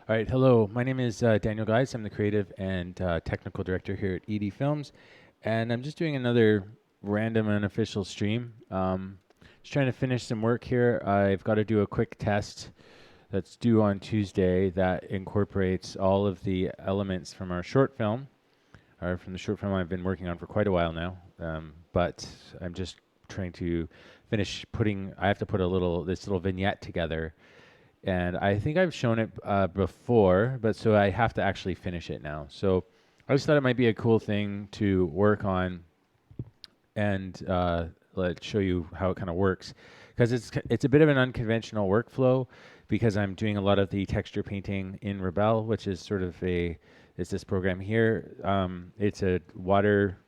All right, hello. My name is Daniel Guys. I'm the creative and technical director here at ED Films, and I'm just doing another random unofficial stream. Just trying to finish some work here. I've got to do a quick test that's due on Tuesday that incorporates all of the elements from our short film, or from the short film I've been working on for quite a while now. But I'm just trying to finish putting. I have to put this little vignette together, and I think I've shown it before, but so I have to actually finish it now. So I just thought it might be a cool thing to work on and let's show you how it kind of works, because it's a bit of an unconventional workflow because I'm doing a lot of the texture painting in Rebelle, which is sort of it's this program here. It's a water-based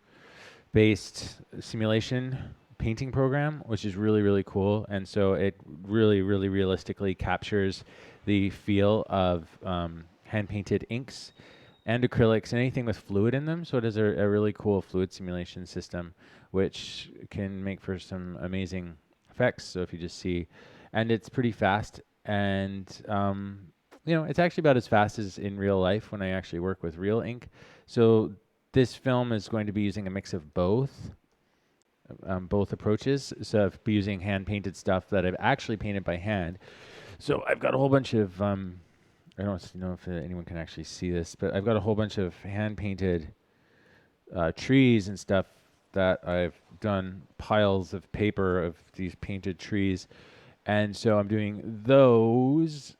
simulation painting program, which is really, really cool. And so it really, really realistically captures the feel of hand-painted inks and acrylics and anything with fluid in them. So it is a really cool fluid simulation system, which can make for some amazing effects. So if you just see, and it's pretty fast, and it's actually about as fast as in real life when I actually work with real ink. So this film is going to be using a mix of both approaches. So I've been using hand-painted stuff that I've actually painted by hand. So I've got a whole bunch of, I don't know if anyone can actually see this, but I've got a whole bunch of hand-painted trees and stuff that I've done piles of paper of these painted trees. And so I'm doing those,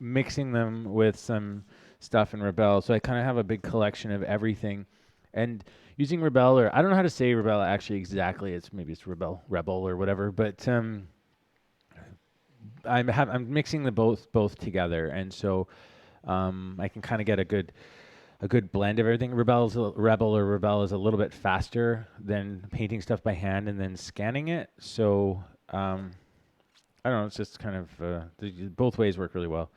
mixing them with some stuff in Rebelle. So I kind of have a big collection of everything. And using Rebelle, or I don't know how to say Rebelle actually exactly. Maybe it's Rebelle, Rebel, or whatever. But I'm mixing the both together, and so I can kind of get a good blend of everything. Rebelle is a little bit faster than painting stuff by hand and then scanning it. So I don't know. It's just kind of both ways work really well.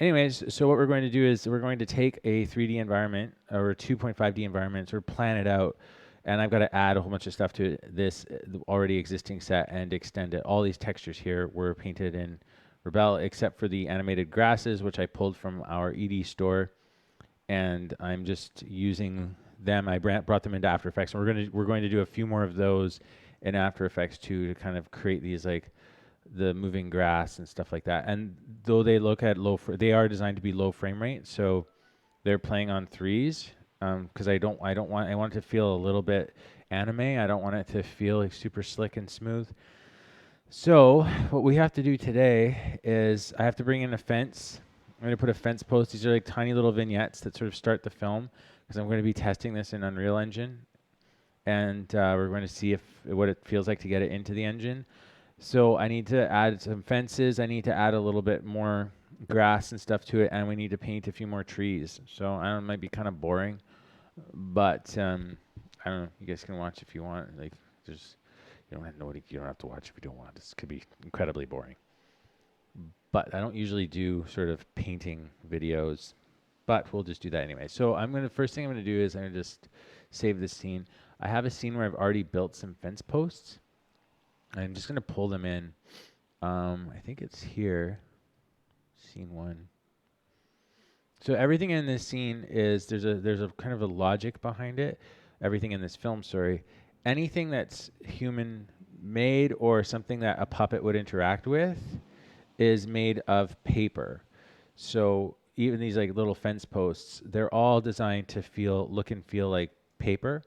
Anyways, so what we're going to do is we're going to take a 3D environment or a 2.5D environment, sort of plan it out, and I've got to add a whole bunch of stuff to this already existing set and extend it. All these textures here were painted in Rebelle, except for the animated grasses, which I pulled from our ED store, and I'm just using them. I brought them into After Effects, and we're going to do a few more of those in After Effects too, to kind of create these like the moving grass and stuff like that. And though they look at they are designed to be low frame rate, so they're playing on threes. Because I want it to feel a little bit anime. I don't want it to feel like super slick and smooth. So what we have to do today is I have to bring in a fence. I'm going to put a fence post. These are like tiny little vignettes that sort of start the film, because I'm going to be testing this in Unreal Engine, and we're going to see what it feels like to get it into the engine. So I need to add some fences. I need to add a little bit more grass and stuff to it, and we need to paint a few more trees. So I don't know, it might be kind of boring, but I don't know. You guys can watch if you want. Like, you don't have to watch if you don't want. This could be incredibly boring. But I don't usually do sort of painting videos, but we'll just do that anyway. So first thing I'm gonna do is I'm gonna just save this scene. I have a scene where I've already built some fence posts. I'm just gonna pull them in. I think it's here, scene 1. So everything in this scene is there's a kind of a logic behind it. Everything in this film, sorry, anything that's human made or something that a puppet would interact with is made of paper. So even these like little fence posts, they're all designed to look and feel like paper.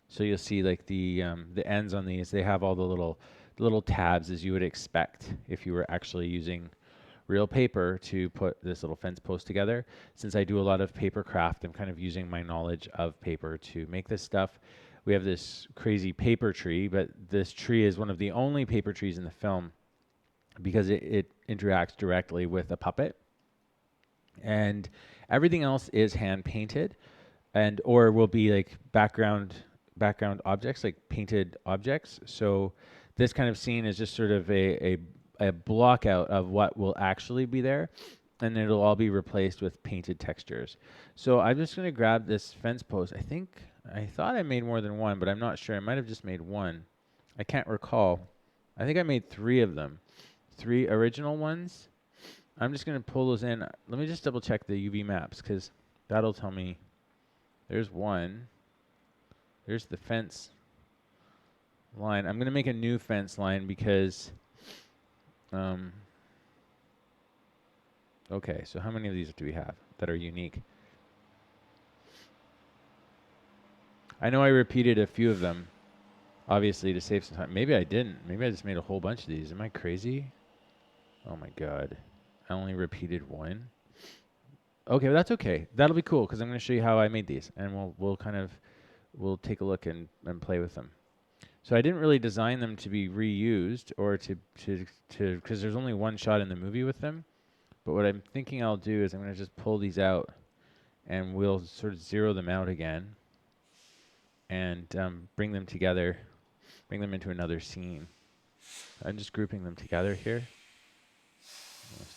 So you'll see like the ends on these, they have all the little tabs as you would expect if you were actually using real paper to put this little fence post together. Since I do a lot of paper craft, I'm kind of using my knowledge of paper to make this stuff. We have this crazy paper tree, but this tree is one of the only paper trees in the film because it interacts directly with a puppet. And everything else is hand painted or will be like background objects, like painted objects. So this kind of scene is just sort of a block out of what will actually be there, and it'll all be replaced with painted textures. So I'm just going to grab this fence post. I thought I made more than one, but I'm not sure. I might have just made one. I can't recall. I think I made 3 of them. 3 original ones. I'm just going to pull those in. Let me just double check the UV maps because that'll tell me. There's one. There's the fence line. I'm going to make a new fence line because, okay, so how many of these do we have that are unique? I know I repeated a few of them, obviously, to save some time. Maybe I didn't. Maybe I just made a whole bunch of these. Am I crazy? Oh my god. I only repeated one. Okay, well that's okay. That'll be cool because I'm going to show you how I made these, and we'll take a look and play with them. So I didn't really design them to be reused or to because there's only one shot in the movie with them. But what I'm thinking I'll do is I'm going to just pull these out, and we'll sort of zero them out again, and bring them together, bring them into another scene. I'm just grouping them together here.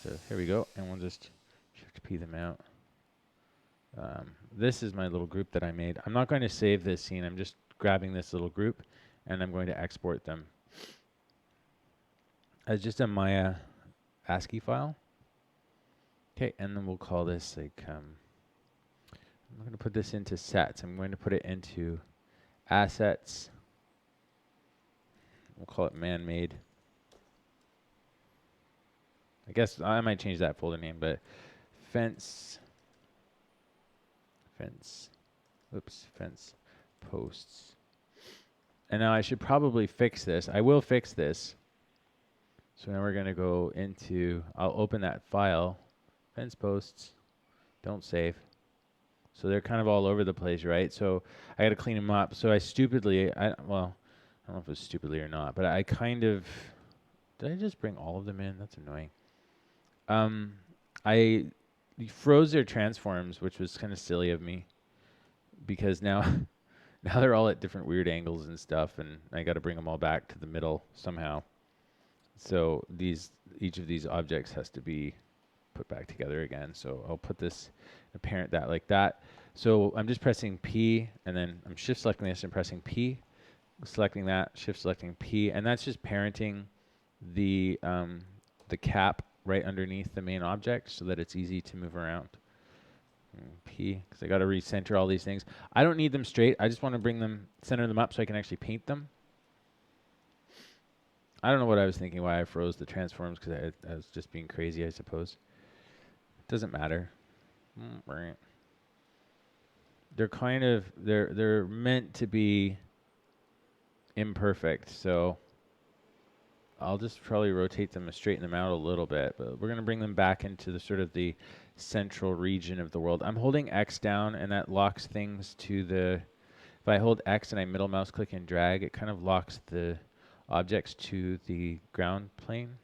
So here we go, and we'll just Shift P them out. This is my little group that I made. I'm not going to save this scene. I'm just grabbing this little group, and I'm going to export them as just a Maya ASCII file. Okay, and then we'll call this like, I'm going to put this into sets. I'm going to put it into assets. We'll call it man-made. I guess I might change that folder name, but fence posts. And now I should probably fix this. I will fix this. So now we're going to go into, I'll open that file, fence posts, don't save. So they're kind of all over the place, right? So I got to clean them up. So I stupidly, well, I don't know if it was stupidly or not, but I kind of, did I just bring all of them in? That's annoying. I froze their transforms, which was kind of silly of me, because now now they're all at different weird angles and stuff, and I got to bring them all back to the middle somehow. So each of these objects has to be put back together again. So I'll put this, parent that like that. So I'm just pressing P, and then I'm shift selecting this and pressing P, selecting that, shift selecting P, and that's just parenting the cap right underneath the main object so that it's easy to move around. P, because I got to recenter all these things. I don't need them straight. I just want to bring them, center them up so I can actually paint them. I don't know what I was thinking, why I froze the transforms, because I was just being crazy, I suppose. Doesn't matter. They're kind of, they're meant to be imperfect, so I'll just probably rotate them and straighten them out a little bit, but we're going to bring them back into the sort of the central region of the world. I'm holding X down, and that locks things to the, if I hold X and I middle mouse click and drag, it kind of locks the objects to the ground plane.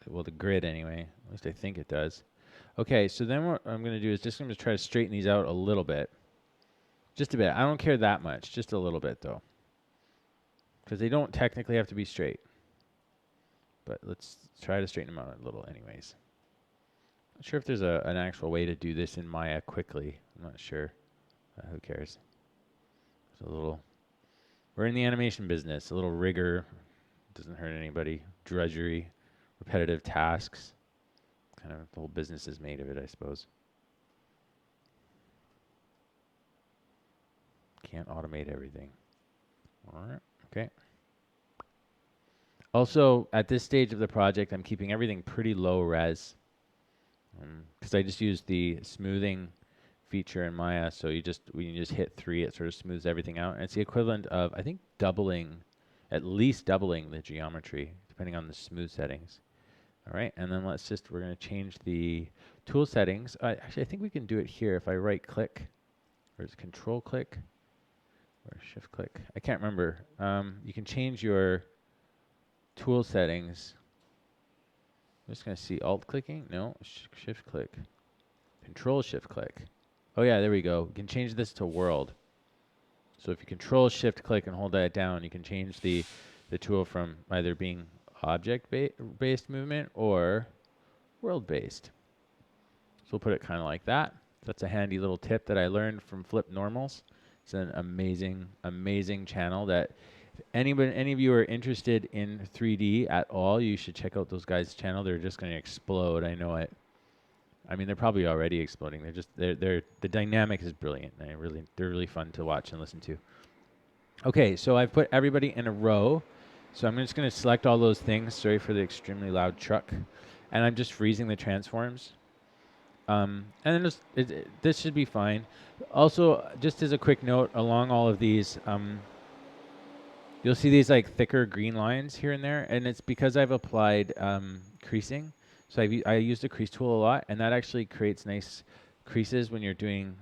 Well, the grid anyway, at least I think it does. Okay, so then what I'm going to do is just going to try to straighten these out a little bit. Just a bit. I don't care that much, just a little bit though, because they don't technically have to be straight. But let's try to straighten them out a little anyways. Not sure if there's an actual way to do this in Maya quickly. I'm not sure. Who cares? It's a little, we're in the animation business. A little rigor doesn't hurt anybody. Drudgery, repetitive tasks. Kind of the whole business is made of it, I suppose. Can't automate everything. All right. Okay. Also, at this stage of the project, I'm keeping everything pretty low res, because I just used the smoothing feature in Maya. So when you just hit 3, it sort of smooths everything out. And it's the equivalent of, I think, at least doubling the geometry, depending on the smooth settings. All right, and then we're going to change the tool settings. Actually, I think we can do it here if I right click, or is it control click, or shift click? I can't remember. You can change your tool settings. I'm just going to see alt clicking. No, shift click. Control shift click. Oh yeah, there we go. You can change this to world. So if you control shift click and hold that down, you can change the tool from either being object-based movement or world-based. So we'll put it kind of like that. That's a handy little tip that I learned from Flip Normals. It's an amazing, amazing channel that Any of you are interested in 3D at all, you should check out those guys' channel. They're just going to explode. I know it. I mean, they're probably already exploding. They're the dynamic is brilliant. They're really fun to watch and listen to. Okay, so I've put everybody in a row. So I'm just going to select all those things. Sorry for the extremely loud truck. And I'm just freezing the transforms. And then this should be fine. Also, just as a quick note, along all of these, you'll see these like thicker green lines here and there, and it's because I've applied creasing. So I used a crease tool a lot, and that actually creates nice creases when you're doing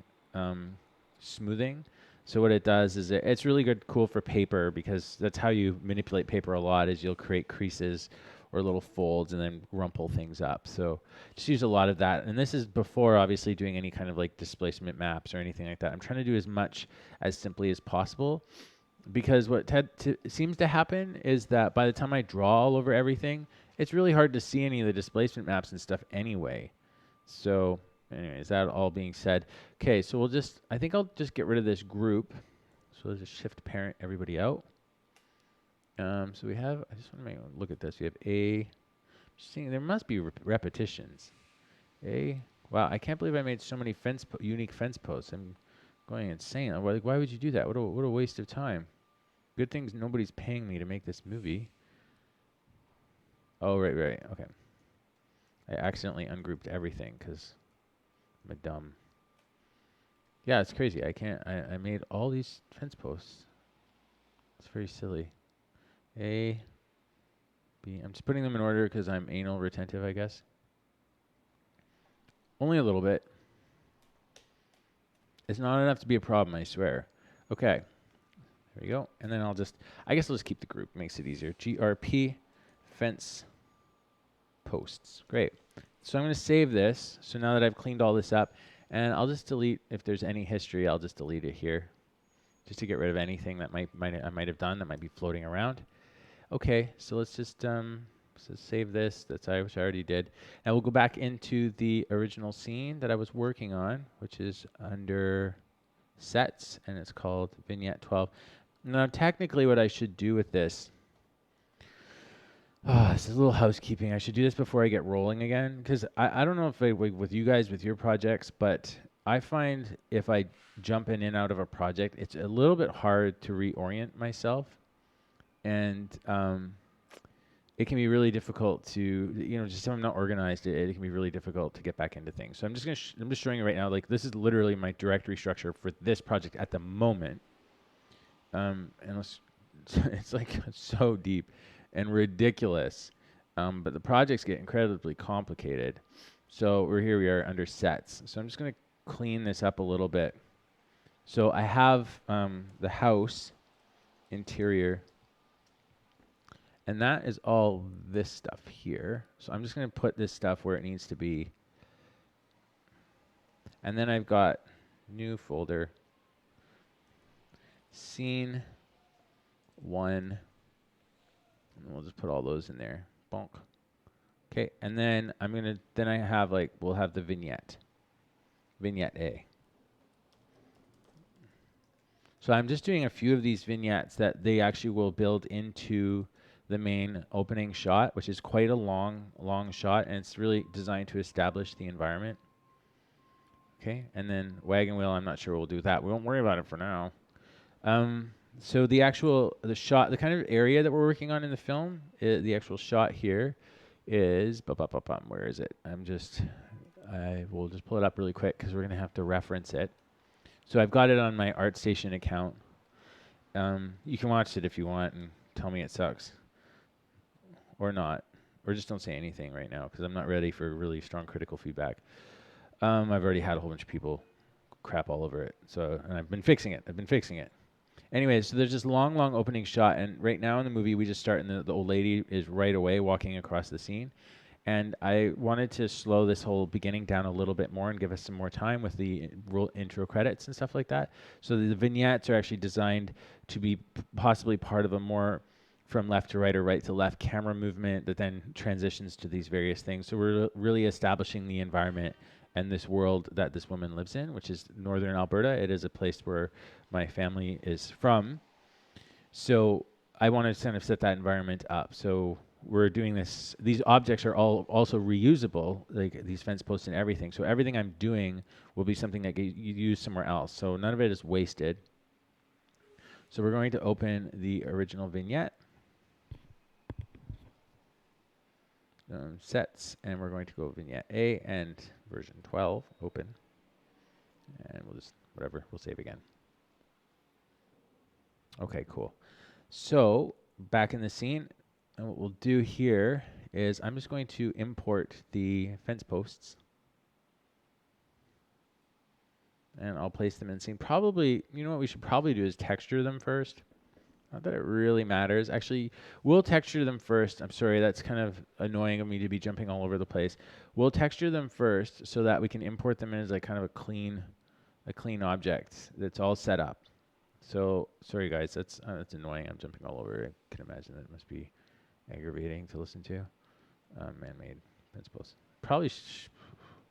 smoothing. So what it does is it's really cool for paper, because that's how you manipulate paper a lot, is you'll create creases or little folds and then rumple things up. So just use a lot of that. And this is before obviously doing any kind of like displacement maps or anything like that. I'm trying to do as much as simply as possible, because what seems to happen is that by the time I draw all over everything, it's really hard to see any of the displacement maps and stuff anyway. So anyways, that all being said, okay, so I think I'll just get rid of this group. So let's just shift parent everybody out. So we have, I just want to look at this. We have seeing there must be repetitions. Wow, I can't believe I made so many unique fence posts. I'm going insane. Why would you do that? What a waste of time. Good things nobody's paying me to make this movie. Oh, right. Okay. I accidentally ungrouped everything because I'm a dumb. Yeah, it's crazy. I made all these fence posts. It's very silly. A, B. I'm just putting them in order because I'm anal retentive, I guess. Only a little bit. It's not enough to be a problem, I swear. Okay. There we go. And then I guess I'll just keep the group. Makes it easier. GRP fence posts. Great. So I'm going to save this. So now that I've cleaned all this up, and I'll just delete, if there's any history, I'll just delete it here, just to get rid of anything that I might have done that might be floating around. Okay, so let's just save this. Which I already did. Now we'll go back into the original scene that I was working on, which is under sets, and it's called Vignette 12. Now, technically, what I should do with this, this is a little housekeeping. I should do this before I get rolling again, because I don't know if with you guys, with your projects, but I find if I jump in and out of a project, it's a little bit hard to reorient myself, and it can be really difficult to, just if I'm not organized, it can be really difficult to get back into things. So I'm just I'm just showing you right now, like this is literally my directory structure for this project at the moment. And it's like so deep and ridiculous, but the projects get incredibly complicated. So we are under sets. So I'm just going to clean this up a little bit. So I have the house interior, and that is all this stuff here. So I'm just going to put this stuff where it needs to be. And then I've got new folder, scene 1, and we'll just put all those in there. Bonk. Okay, and then we'll have the vignette A. So I'm just doing a few of these vignettes that they actually will build into the main opening shot, which is quite a long shot, and it's really designed to establish the environment. Okay, and then wagon wheel, I'm not sure we'll do that. We won't worry about it for now. So the shot, the kind of area that we're working on in the film, the actual shot here is, where is it? I will just pull it up really quick because we're going to have to reference it. So I've got it on my ArtStation account. You can watch it if you want and tell me it sucks. Or not. Or just don't say anything right now because I'm not ready for really strong critical feedback. I've already had a whole bunch of people crap all over it. And I've been fixing it. Anyways, so there's this long opening shot, and right now in the movie, we just start, and the old lady is right away walking across the scene. And I wanted to slow this whole beginning down a little bit more and give us some more time with the intro credits and stuff like that. So the vignettes are actually designed to be possibly part of a more from left to right or right to left camera movement that then transitions to these various things. So we're really establishing the environment and this world that this woman lives in, which is northern Alberta. It is a place where my family is from. So I want to kind of set that environment up. So we're doing this. These objects are all also reusable, like these fence posts and everything. So everything I'm doing will be something that you use somewhere else. So none of it is wasted. So we're going to open the original vignette, sets, and we're going to go vignette A and version 12, open. And we'll just, whatever, we'll save again. Okay, cool. So back in the scene, and what we'll do here is I'm just going to import the fence posts. And I'll place them in scene. Probably, you know what we should probably do is texture them first. Not that it really matters. Actually, we'll texture them first. I'm sorry, that's kind of annoying of me to be jumping all over the place. We'll texture them first so that we can import them in as like kind of a clean object that's all set up. So sorry guys, that's annoying. I'm jumping all over. I can imagine that it must be aggravating to listen to. Man-made fence posts. Probably.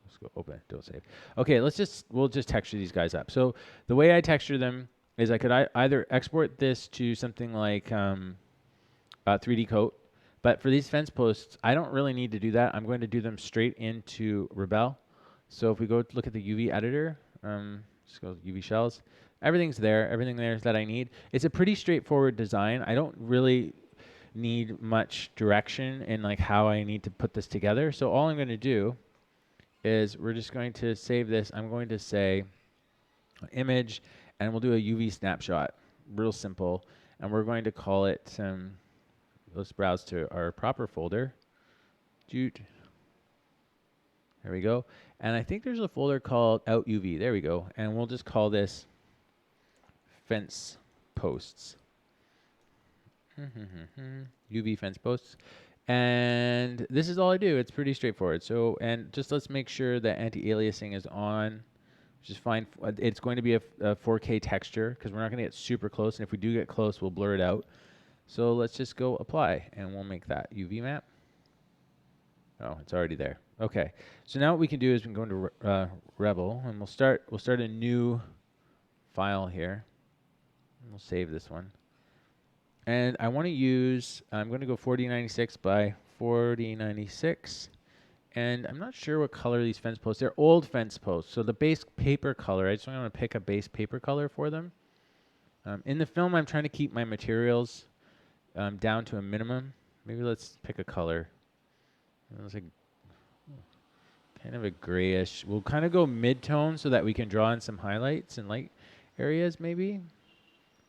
Let's go open. Don't save. Okay, we'll just texture these guys up. So the way I texture them is I could either export this to something like 3D Coat, but for these fence posts, I don't really need to do that. I'm going to do them straight into Rebelle. So if we go look at the UV editor, just go UV shells. Everything's there. Everything there is that I need. It's a pretty straightforward design. I don't really need much direction in like how I need to put this together. So all I'm going to do is we're just going to save this. I'm going to say image, and we'll do a UV snapshot. Real simple. And we're going to call it, let's browse to our proper folder. Jute. There we go. And I think there's a folder called out UV. There we go. And we'll just call this fence posts. UV fence posts. And this is all I do. It's pretty straightforward. So, and just let's make sure that anti-aliasing is on, which is fine. It's going to be a 4K texture because we're not going to get super close. And if we do get close, we'll blur it out. So let's just go apply, and we'll make that UV map. Oh, it's already there. Okay. So now what we can do is we can go into Rebel, and we'll start a new file here. And we'll save this one. And I want to use, I'm going to go 4096 by 4096. And I'm not sure what color these fence posts. They're old fence posts. So the base paper color, I just want to pick a base paper color for them. In the film, I'm trying to keep my materials down to a minimum. Maybe let's pick a color. It's like kind of a grayish. We'll kind of go mid-tone so that we can draw in some highlights and light areas maybe.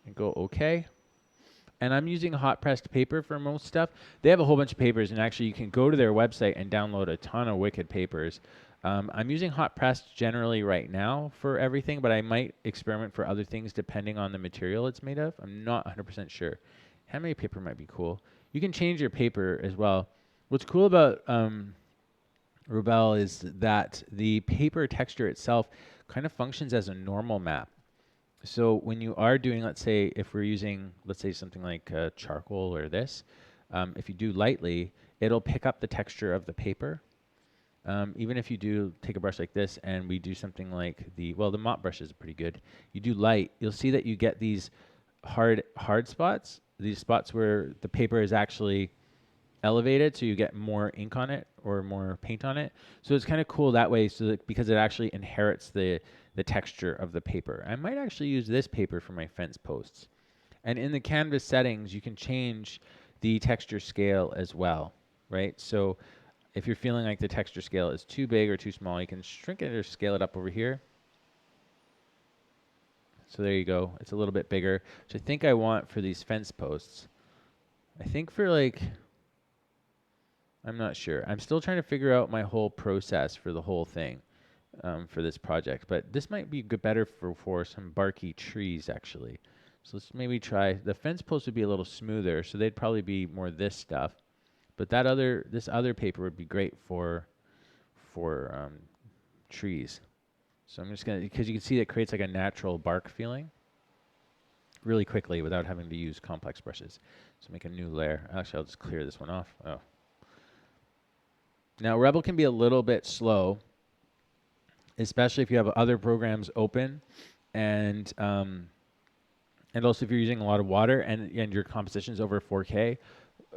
And go okay. And I'm using hot pressed paper for most stuff. They have a whole bunch of papers, and actually you can go to their website and download a ton of wicked papers. I'm using hot pressed generally right now for everything, but I might experiment for other things depending on the material it's made of. I'm not 100% sure. Handmade paper might be cool. You can change your paper as well. What's cool about Rebelle is that the paper texture itself kind of functions as a normal map. So when you are doing, let's say, if we're using, let's say something like charcoal or this, if you do lightly, it'll pick up the texture of the paper. Even if you do take a brush like this and we do something like the mop brush is pretty good. You do light, you'll see that you get these hard spots, these spots where the paper is actually elevated, so you get more ink on it or more paint on it. So it's kind of cool that way, so that because it actually inherits the texture of the paper. I might actually use this paper for my fence posts. And in the canvas settings, you can change the texture scale as well, right? So if you're feeling like the texture scale is too big or too small, you can shrink it or scale it up over here. So there you go. It's a little bit bigger, which I think I want for these fence posts. I think for like, I'm not sure. I'm still trying to figure out my whole process for the whole thing. For this project, but this might be better for some barky trees actually. So let's maybe try, the fence posts would be a little smoother, so they'd probably be more this stuff, but this other paper would be great for trees. So I'm just gonna, because you can see it creates like a natural bark feeling really quickly without having to use complex brushes. So make a new layer. Actually, I'll just clear this one off. Oh. Now Rebel can be a little bit slow, especially if you have other programs open and And also if you're using a lot of water and your composition is over 4K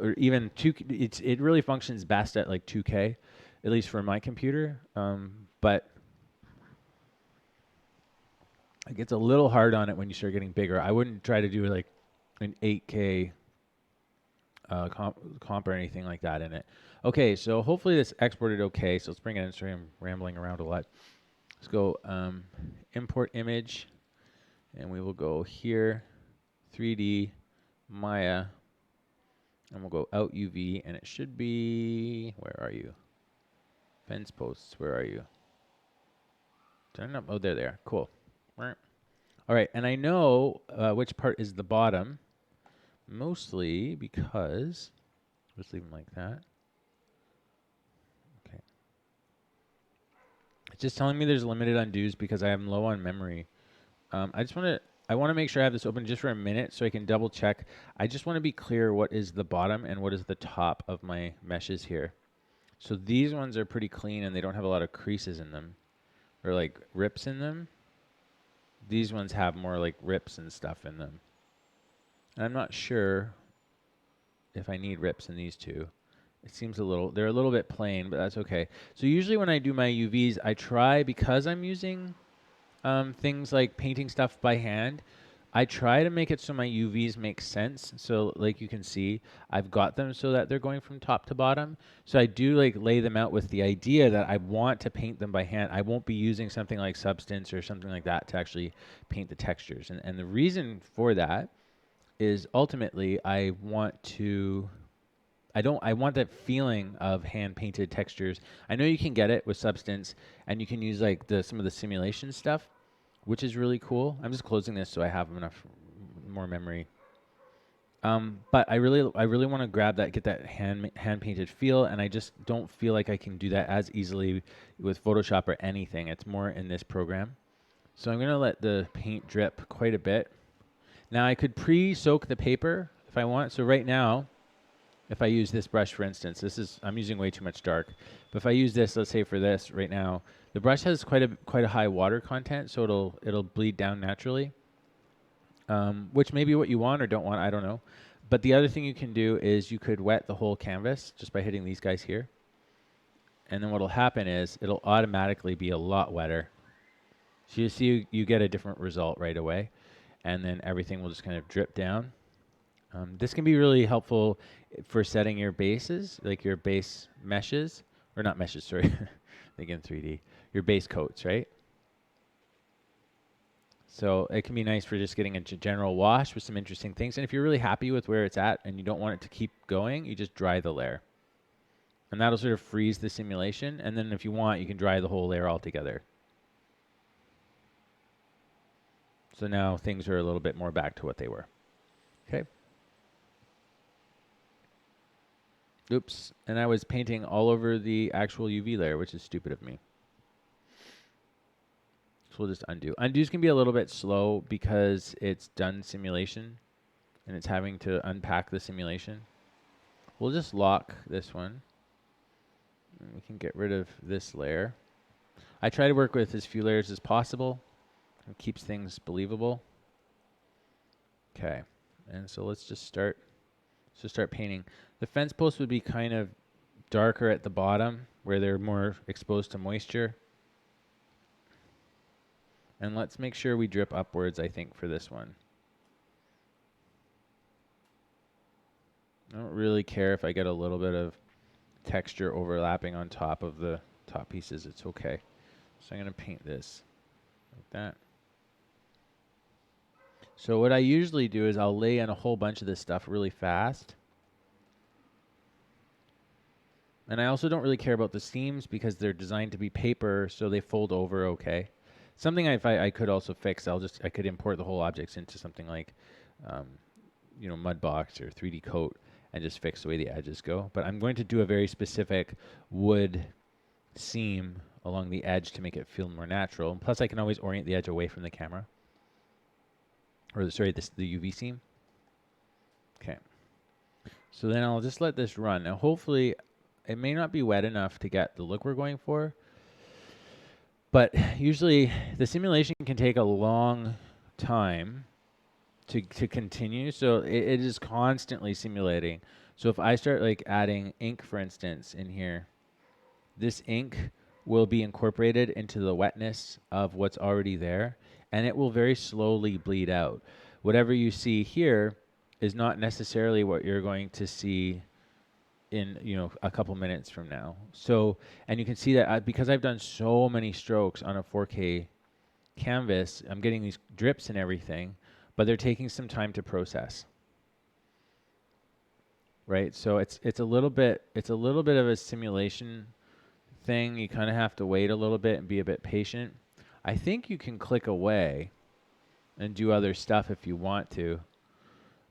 or even 2, it really functions best at like 2K, at least for my computer. But it gets a little hard on it when you start getting bigger. I wouldn't try to do like an 8K comp or anything like that in it. Okay, so hopefully this exported okay. So let's bring it in. Sorry, I'm rambling around a lot. Let's go import image, and we will go here, 3D, Maya, and we'll go out UV, and it should be, where are you? Fence posts, where are you? Turn up, oh, there they are, cool. All right, and I know which part is the bottom, mostly because, just leave them like that. Okay. It's just telling me there's limited undos because I am low on memory. I want to make sure I have this open just for a minute so I can double check. I just want to be clear what is the bottom and what is the top of my meshes here. So these ones are pretty clean and they don't have a lot of creases in them or like rips in them. These ones have more like rips and stuff in them. And I'm not sure if I need rips in these two. It seems they're a little bit plain, but that's okay. So usually when I do my UVs, I try, because I'm using things like painting stuff by hand, I try to make it so my UVs make sense. So like you can see, I've got them so that they're going from top to bottom. So I do like lay them out with the idea that I want to paint them by hand. I won't be using something like Substance or something like that to actually paint the textures. And the reason for that is ultimately I want that feeling of hand painted textures. I know you can get it with Substance and you can use like some of the simulation stuff, which is really cool. I'm just closing this so I have enough more memory. But I really want to grab that, get that hand painted feel, and I just don't feel like I can do that as easily with Photoshop or anything. It's more in this program. So I'm going to let the paint drip quite a bit. Now I could pre-soak the paper if I want. So right now, if I use this brush, for instance, I'm using way too much dark. But if I use this, let's say for this right now, the brush has quite a high water content, so it'll bleed down naturally, which may be what you want or don't want, I don't know. But the other thing you can do is you could wet the whole canvas just by hitting these guys here. And then what'll happen is it'll automatically be a lot wetter. So you see you get a different result right away. And then everything will just kind of drip down. This can be really helpful for setting your bases, like your base meshes, or not meshes, sorry, again 3D, your base coats, right? So it can be nice for just getting a general wash with some interesting things. And if you're really happy with where it's at and you don't want it to keep going, you just dry the layer. And that'll sort of freeze the simulation. And then if you want, you can dry the whole layer altogether. So now things are a little bit more back to what they were. Okay. Oops, and I was painting all over the actual UV layer, which is stupid of me. So we'll just undo. Undos can be a little bit slow because it's done simulation and it's having to unpack the simulation. We'll just lock this one. And we can get rid of this layer. I try to work with as few layers as possible. It keeps things believable. Okay, and so let's just start painting. The fence posts would be kind of darker at the bottom where they're more exposed to moisture. And let's make sure we drip upwards, I think, for this one. I don't really care if I get a little bit of texture overlapping on top of the top pieces. It's okay. So I'm going to paint this like that. So what I usually do is I'll lay in a whole bunch of this stuff really fast. And I also don't really care about the seams because they're designed to be paper, so they fold over okay. Something I could also fix, I could import the whole objects into something like, Mudbox or 3D Coat and just fix the way the edges go. But I'm going to do a very specific wood seam along the edge to make it feel more natural. And plus, I can always orient the edge away from the camera. Or the UV seam. Okay. So then I'll just let this run. Now, hopefully, it may not be wet enough to get the look we're going for, but usually the simulation can take a long time to continue. So it is constantly simulating. So if I start like adding ink, for instance, in here, this ink will be incorporated into the wetness of what's already there, and it will very slowly bleed out. Whatever you see here is not necessarily what you're going to see in, you know, a couple minutes from now. So, and you can see that because I've done so many strokes on a 4K canvas, I'm getting these drips and everything, but they're taking some time to process. Right? So it's a little bit of a simulation thing. You kind of have to wait a little bit and be a bit patient. I think you can click away and do other stuff if you want to.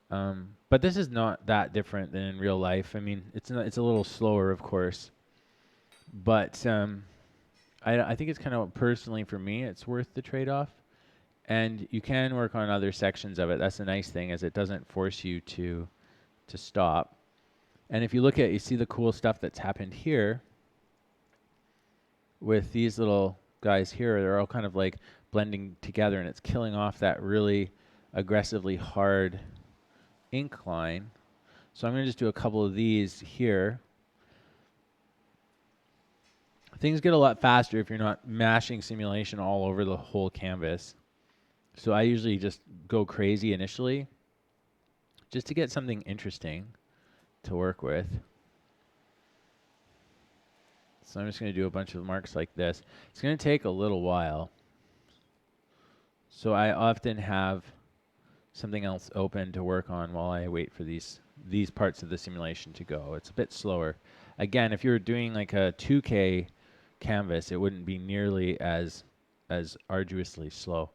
But this is not that different than in real life. I mean, it's not, it's a little slower, of course, but I think it's kind of, personally for me, it's worth the trade-off. And you can work on other sections of it. That's the nice thing, is it doesn't force you to stop. And if you look at, you see the cool stuff that's happened here with these little guys here. They're all kind of like blending together, and it's killing off that really aggressively hard ink line. So I'm going to just do a couple of these here. Things get a lot faster if you're not mashing simulation all over the whole canvas. So I usually just go crazy initially just to get something interesting to work with. So I'm just going to do a bunch of marks like this. It's going to take a little while. So I often have something else open to work on while I wait for these parts of the simulation to go. It's a bit slower. Again, if you were doing like a 2K canvas, it wouldn't be nearly as arduously slow.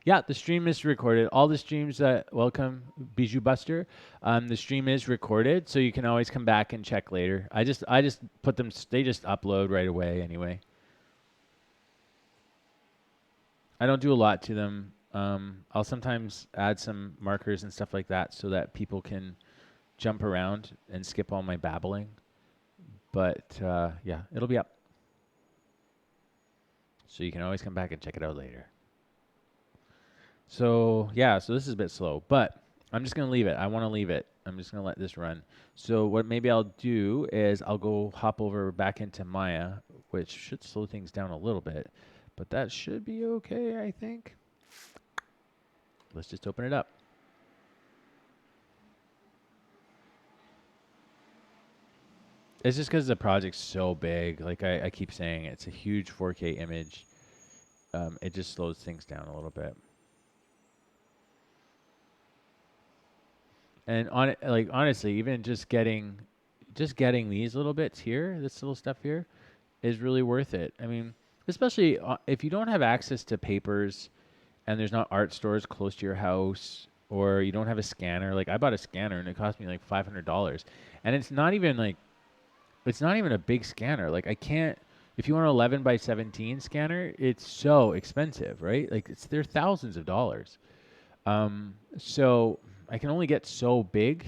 Yeah, the stream is recorded. All the streams, welcome, Bijou Buster. The stream is recorded, so you can always come back and check later. I just put them, they just upload right away anyway. I don't do a lot to them. I'll sometimes add some markers and stuff like that so that people can jump around and skip all my babbling. But yeah, it'll be up. So you can always come back and check it out later. So yeah, so this is a bit slow, but I'm just going to leave it. I want to leave it. I'm just going to let this run. So what maybe I'll do is I'll go hop over back into Maya, which should slow things down a little bit, but that should be okay, I think. Let's just open it up. It's just because the project's so big. Like I keep saying, it's a huge 4K image. It just slows things down a little bit. And like honestly, even just getting these little bits here, this little stuff here, is really worth it. I mean, especially if you don't have access to papers, and there's not art stores close to your house, or you don't have a scanner. Like I bought a scanner and it cost me like $500, and it's not even a big scanner. Like I can't. If you want an 11 by 17 scanner, it's so expensive, right? Like they're thousands of dollars. So I can only get so big.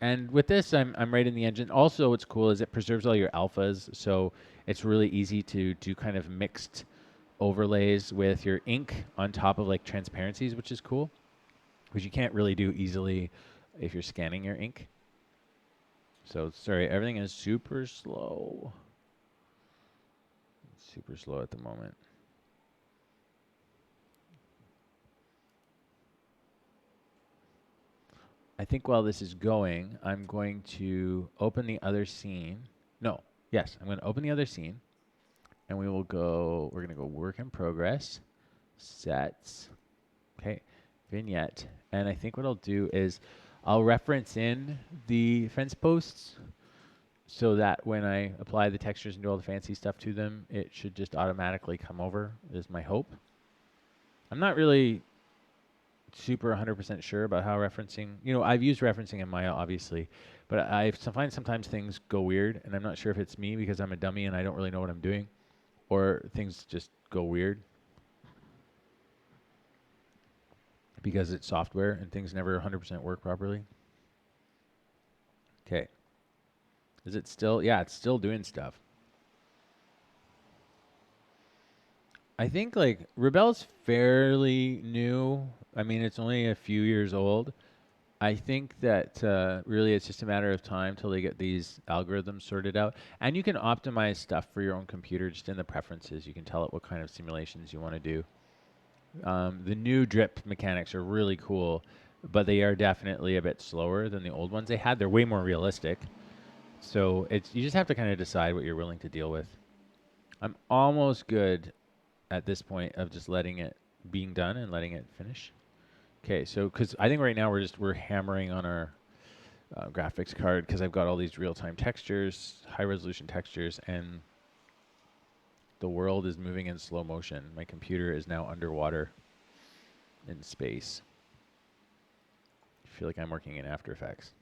And with this, I'm right in the engine. Also, what's cool is it preserves all your alphas, so it's really easy to do kind of mixed overlays with your ink on top of like transparencies, which is cool, which you can't really do easily if you're scanning your ink. So sorry, everything is super slow. Super slow at the moment. I think while this is going, I'm going to open the other scene. No, yes, I'm going to open the other scene, and we're going to go work in progress, sets, okay, vignette. And I think what I'll do is I'll reference in the fence posts so that when I apply the textures and do all the fancy stuff to them, it should just automatically come over, is my hope. I'm not really super 100% sure about how referencing, I've used referencing in Maya, obviously, but I find sometimes things go weird, and I'm not sure if it's me because I'm a dummy and I don't really know what I'm doing, or things just go weird because it's software and things never 100% work properly. Okay. Is it still? Yeah, it's still doing stuff. I think like Rebelle's fairly new. I mean, it's only a few years old. I think that really it's just a matter of time till they get these algorithms sorted out. And you can optimize stuff for your own computer just in the preferences. You can tell it what kind of simulations you want to do. The new drip mechanics are really cool, but they are definitely a bit slower than the old ones they had. They're way more realistic. So it's you just have to kind of decide what you're willing to deal with. I'm almost good at this point of just letting it being done and letting it finish. Okay, so because I think right now we're hammering on our graphics card because I've got all these real-time textures, high-resolution textures, and the world is moving in slow motion. My computer is now underwater in space. I feel like I'm working in After Effects.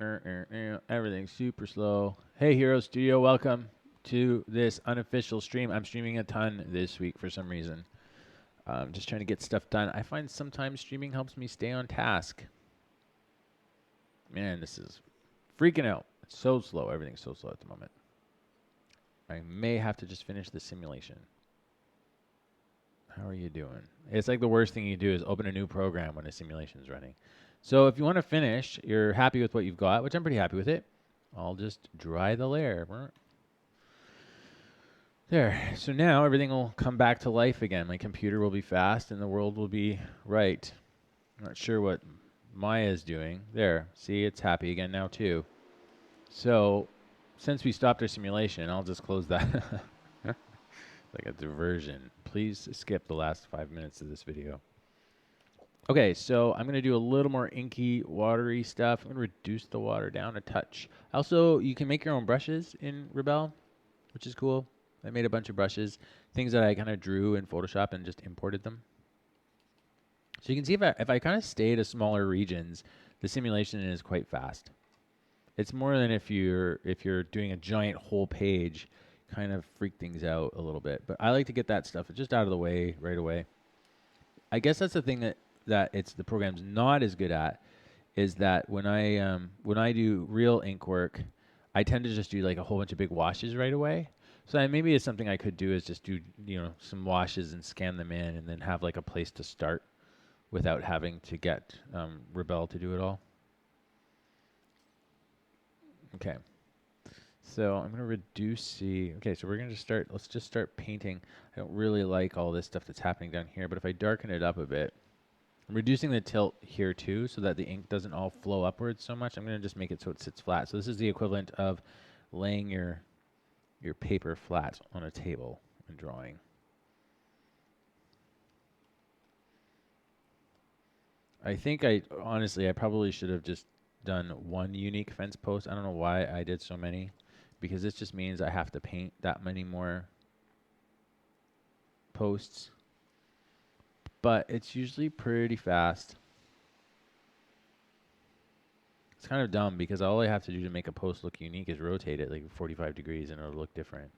Everything's super slow. Hey, Hero Studio, welcome to this unofficial stream. I'm streaming a ton this week for some reason. Just trying to get stuff done. I find sometimes streaming helps me stay on task. Man, this is freaking out. It's so slow. Everything's so slow at the moment. I may have to just finish the simulation. How are you doing? It's like the worst thing you do is open a new program when a simulation is running. So if you want to finish, you're happy with what you've got, which I'm pretty happy with it. I'll just dry the layer. There. So now everything will come back to life again. My computer will be fast and the world will be right. I'm not sure what Maya is doing. There. See, it's happy again now too. So since we stopped our simulation, I'll just close that. Like a diversion. Please skip the last 5 minutes of this video. Okay, so I'm going to do a little more inky, watery stuff. I'm going to reduce the water down a touch. Also, you can make your own brushes in Rebelle, which is cool. I made a bunch of brushes, things that I kind of drew in Photoshop and just imported them. So you can see if I kind of stay to smaller regions, the simulation is quite fast. It's more than if you're doing a giant whole page, kind of freak things out a little bit. But I like to get that stuff just out of the way right away. I guess that's the thing that it's the program's not as good at is that when I do real ink work, I tend to just do like a whole bunch of big washes right away. So maybe it's something I could do is just do some washes and scan them in, and then have like a place to start without having to get Rebelle to do it all. Okay. So I'm going to reduce C. Okay, so we're going to start, let's just start painting. I don't really like all this stuff that's happening down here, but if I darken it up a bit, I'm reducing the tilt here too so that the ink doesn't all flow upwards so much. I'm going to just make it so it sits flat. So this is the equivalent of laying your paper flat on a table and drawing. I think honestly, I probably should have just done one unique fence post. I don't know why I did so many, because this just means I have to paint that many more posts. But it's usually pretty fast. It's kind of dumb because all I have to do to make a post look unique is rotate it like 45 degrees and it'll look different.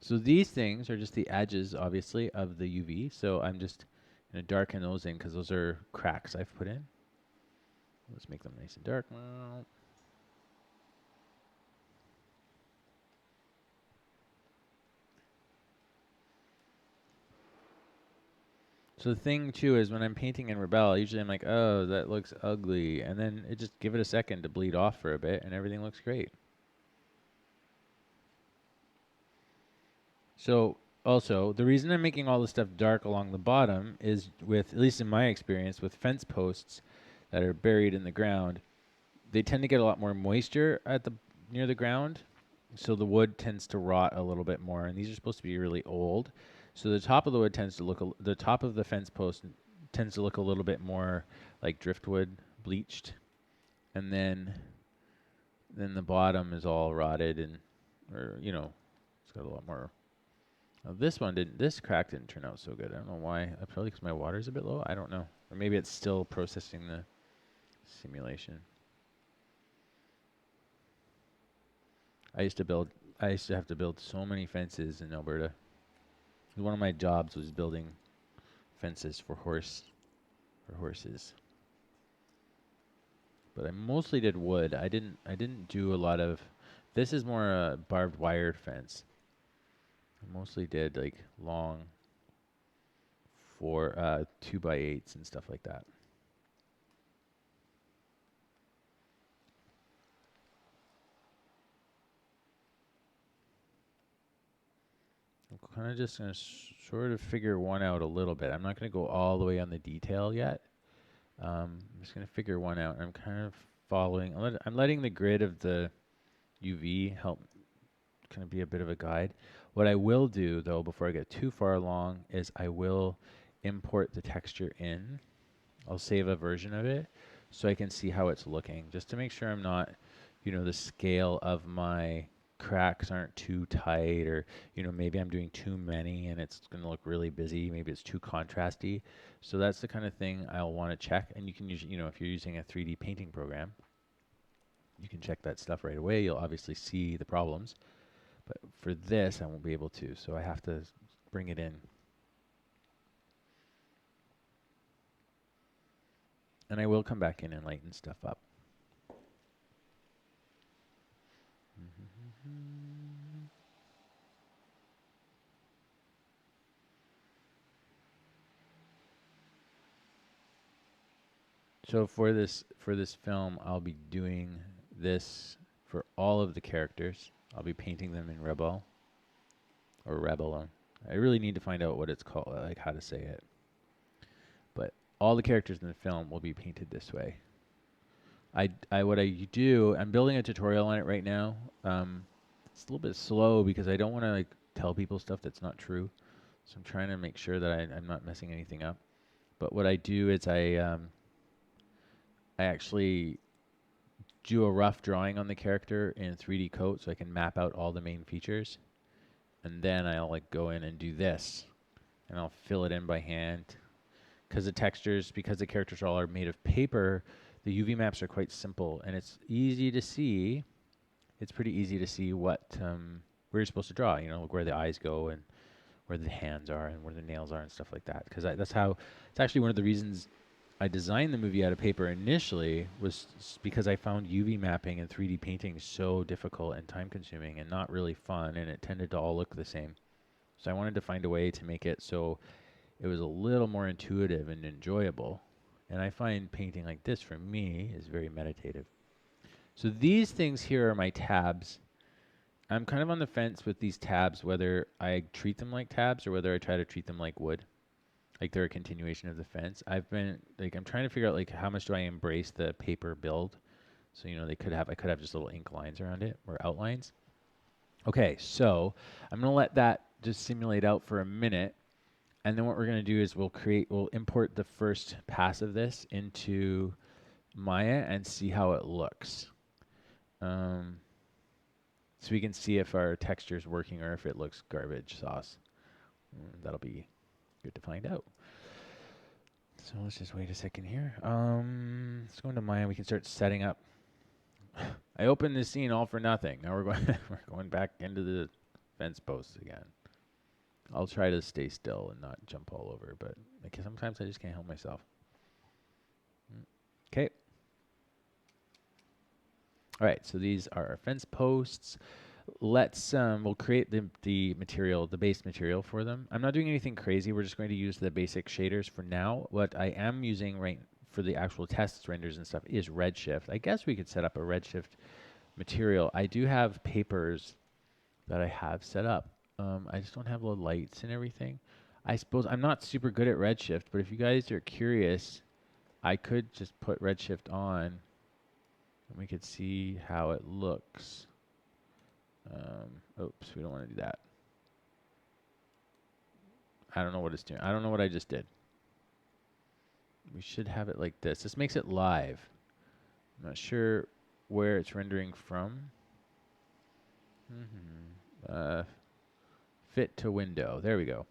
So these things are just the edges, obviously, of the UV. So I'm just going to darken those in because those are cracks I've put in. Let's make them nice and dark. So the thing too is when I'm painting in Rebelle, usually I'm like, oh, that looks ugly. And then it just give it a second to bleed off for a bit and everything looks great. So also, the reason I'm making all this stuff dark along the bottom is with, at least in my experience, with fence posts that are buried in the ground, they tend to get a lot more moisture at near the ground. So the wood tends to rot a little bit more, and these are supposed to be really old. So the top of the wood tends to look, the top of the fence post tends to look a little bit more like driftwood, bleached, and then the bottom is all rotted and, or it's got a lot more. This crack didn't turn out so good. I don't know why. Probably because my water's a bit low. I don't know, or maybe it's still processing the simulation. I used to have to build so many fences in Alberta. One of my jobs was building fences for horses. But I mostly did wood. I didn't do a lot of. This is more a barbed wire fence. I mostly did like long 2x8s and stuff like that. I'm kind of just going to sort of figure one out a little bit. I'm not going to go all the way on the detail yet. I'm just going to figure one out. I'm kind of following. I'm letting the grid of the UV help kind of be a bit of a guide. What I will do, though, before I get too far along, is I will import the texture in. I'll save a version of it so I can see how it's looking, just to make sure I'm not, the scale of my cracks aren't too tight, or maybe I'm doing too many and it's going to look really busy. Maybe it's too contrasty. So that's the kind of thing I'll want to check. And you can use, if you're using a 3D painting program, you can check that stuff right away. You'll obviously see the problems. But for this, I won't be able to, so I have to bring it in. And I will come back in and lighten stuff up. So for this film, I'll be doing this for all of the characters. I'll be painting them in Rebelle or Rebelle. I really need to find out what it's called, like how to say it. But all the characters in the film will be painted this way. What I do, I'm building a tutorial on it right now. It's a little bit slow because I don't want to like tell people stuff that's not true. So I'm trying to make sure that I'm not messing anything up. But what I do is I actually do a rough drawing on the character in 3D Coat so I can map out all the main features. And then I'll like go in and do this. And I'll fill it in by hand. Because the characters all are made of paper, the UV maps are quite simple. And it's easy to see. It's pretty easy to see where you're supposed to draw. Like where the eyes go and where the hands are and where the nails are and stuff like that. Because it's actually one of the reasons I designed the movie out of paper initially was because I found UV mapping and 3D painting so difficult and time consuming and not really fun, and it tended to all look the same. So I wanted to find a way to make it so it was a little more intuitive and enjoyable. And I find painting like this for me is very meditative. So these things here are my tabs. I'm kind of on the fence with these tabs, whether I treat them like tabs or whether I try to treat them like wood. Like they're a continuation of the fence. I'm trying to figure out like how much do I embrace the paper build. So, I could have just little ink lines around it or outlines. Okay, so I'm going to let that just simulate out for a minute. And then what we're going to do is we'll import the first pass of this into Maya and see how it looks. So we can see if our texture is working or if it looks garbage sauce. That'll be good to find out. So let's just wait a second here. Let's go into Maya. We can start setting up. I opened this scene all for nothing. Now we're going back into the fence posts again. I'll try to stay still and not jump all over, but sometimes I just can't help myself. Okay. All right, so these are our fence posts. We'll create the material, the base material for them. I'm not doing anything crazy. We're just going to use the basic shaders for now. What I am using right for the actual tests, renders and stuff is Redshift. I guess we could set up a Redshift material. I do have papers that I have set up. I just don't have the lights and everything. I suppose I'm not super good at Redshift, but if you guys are curious, I could just put Redshift on and we could see how it looks. Oops, we don't want to do that. I don't know what it's doing. I don't know what I just did. We should have it like this. This makes it live. I'm not sure where it's rendering from. Fit to window. There we go.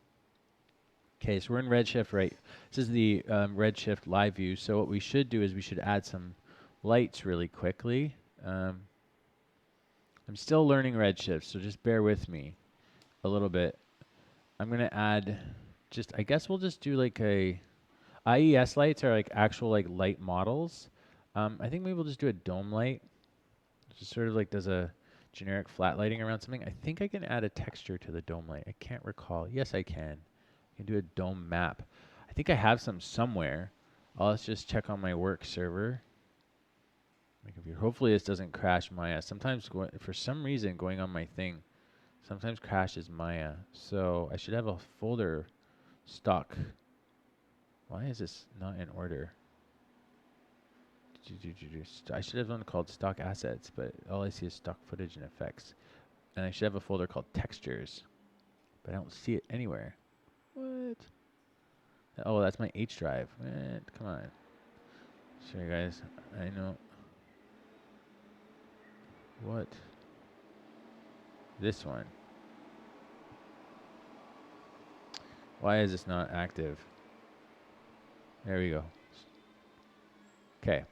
Okay, so we're in Redshift, right? This is the Redshift live view. So what we should do is we should add some lights really quickly. I'm still learning Redshift, so just bear with me a little bit. I'm going to add I guess we'll just do like IES lights are like actual like light models. I think maybe we'll just do a dome light. Just sort of like does a generic flat lighting around something. I think I can add a texture to the dome light. I can't recall. Yes, I can. I can do a dome map. I think I have some somewhere. Let's just check on my work server. My computer. Hopefully this doesn't crash Maya. Sometimes, for some reason, going on my thing, sometimes crashes Maya. So I should have a folder stock. Why is this not in order? I should have one called stock assets, but all I see is stock footage and effects. And I should have a folder called textures, but I don't see it anywhere. What? Oh, that's my H drive. What? Come on. Sorry, guys. I know. What? This one. Why is this not active? There we go. Okay.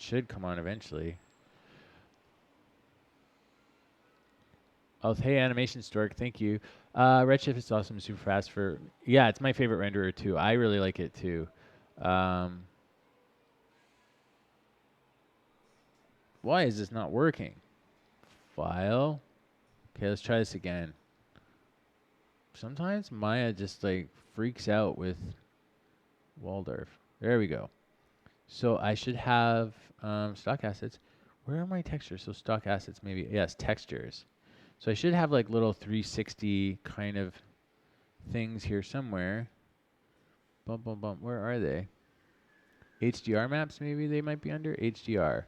Should come on eventually. Oh, hey, Animation Stork, thank you. Redshift is awesome, super fast for... Yeah, it's my favorite renderer, too. I really like it, too. Why is this not working? File. Okay, let's try this again. Sometimes Maya just, like, freaks out with Waldorf. There we go. So I should have stock assets. Where are my textures? So stock assets, maybe. Yes, textures. So I should have like little 360 kind of things here somewhere. Bum, bum, bum. Where are they? HDR maps, maybe they might be under HDR.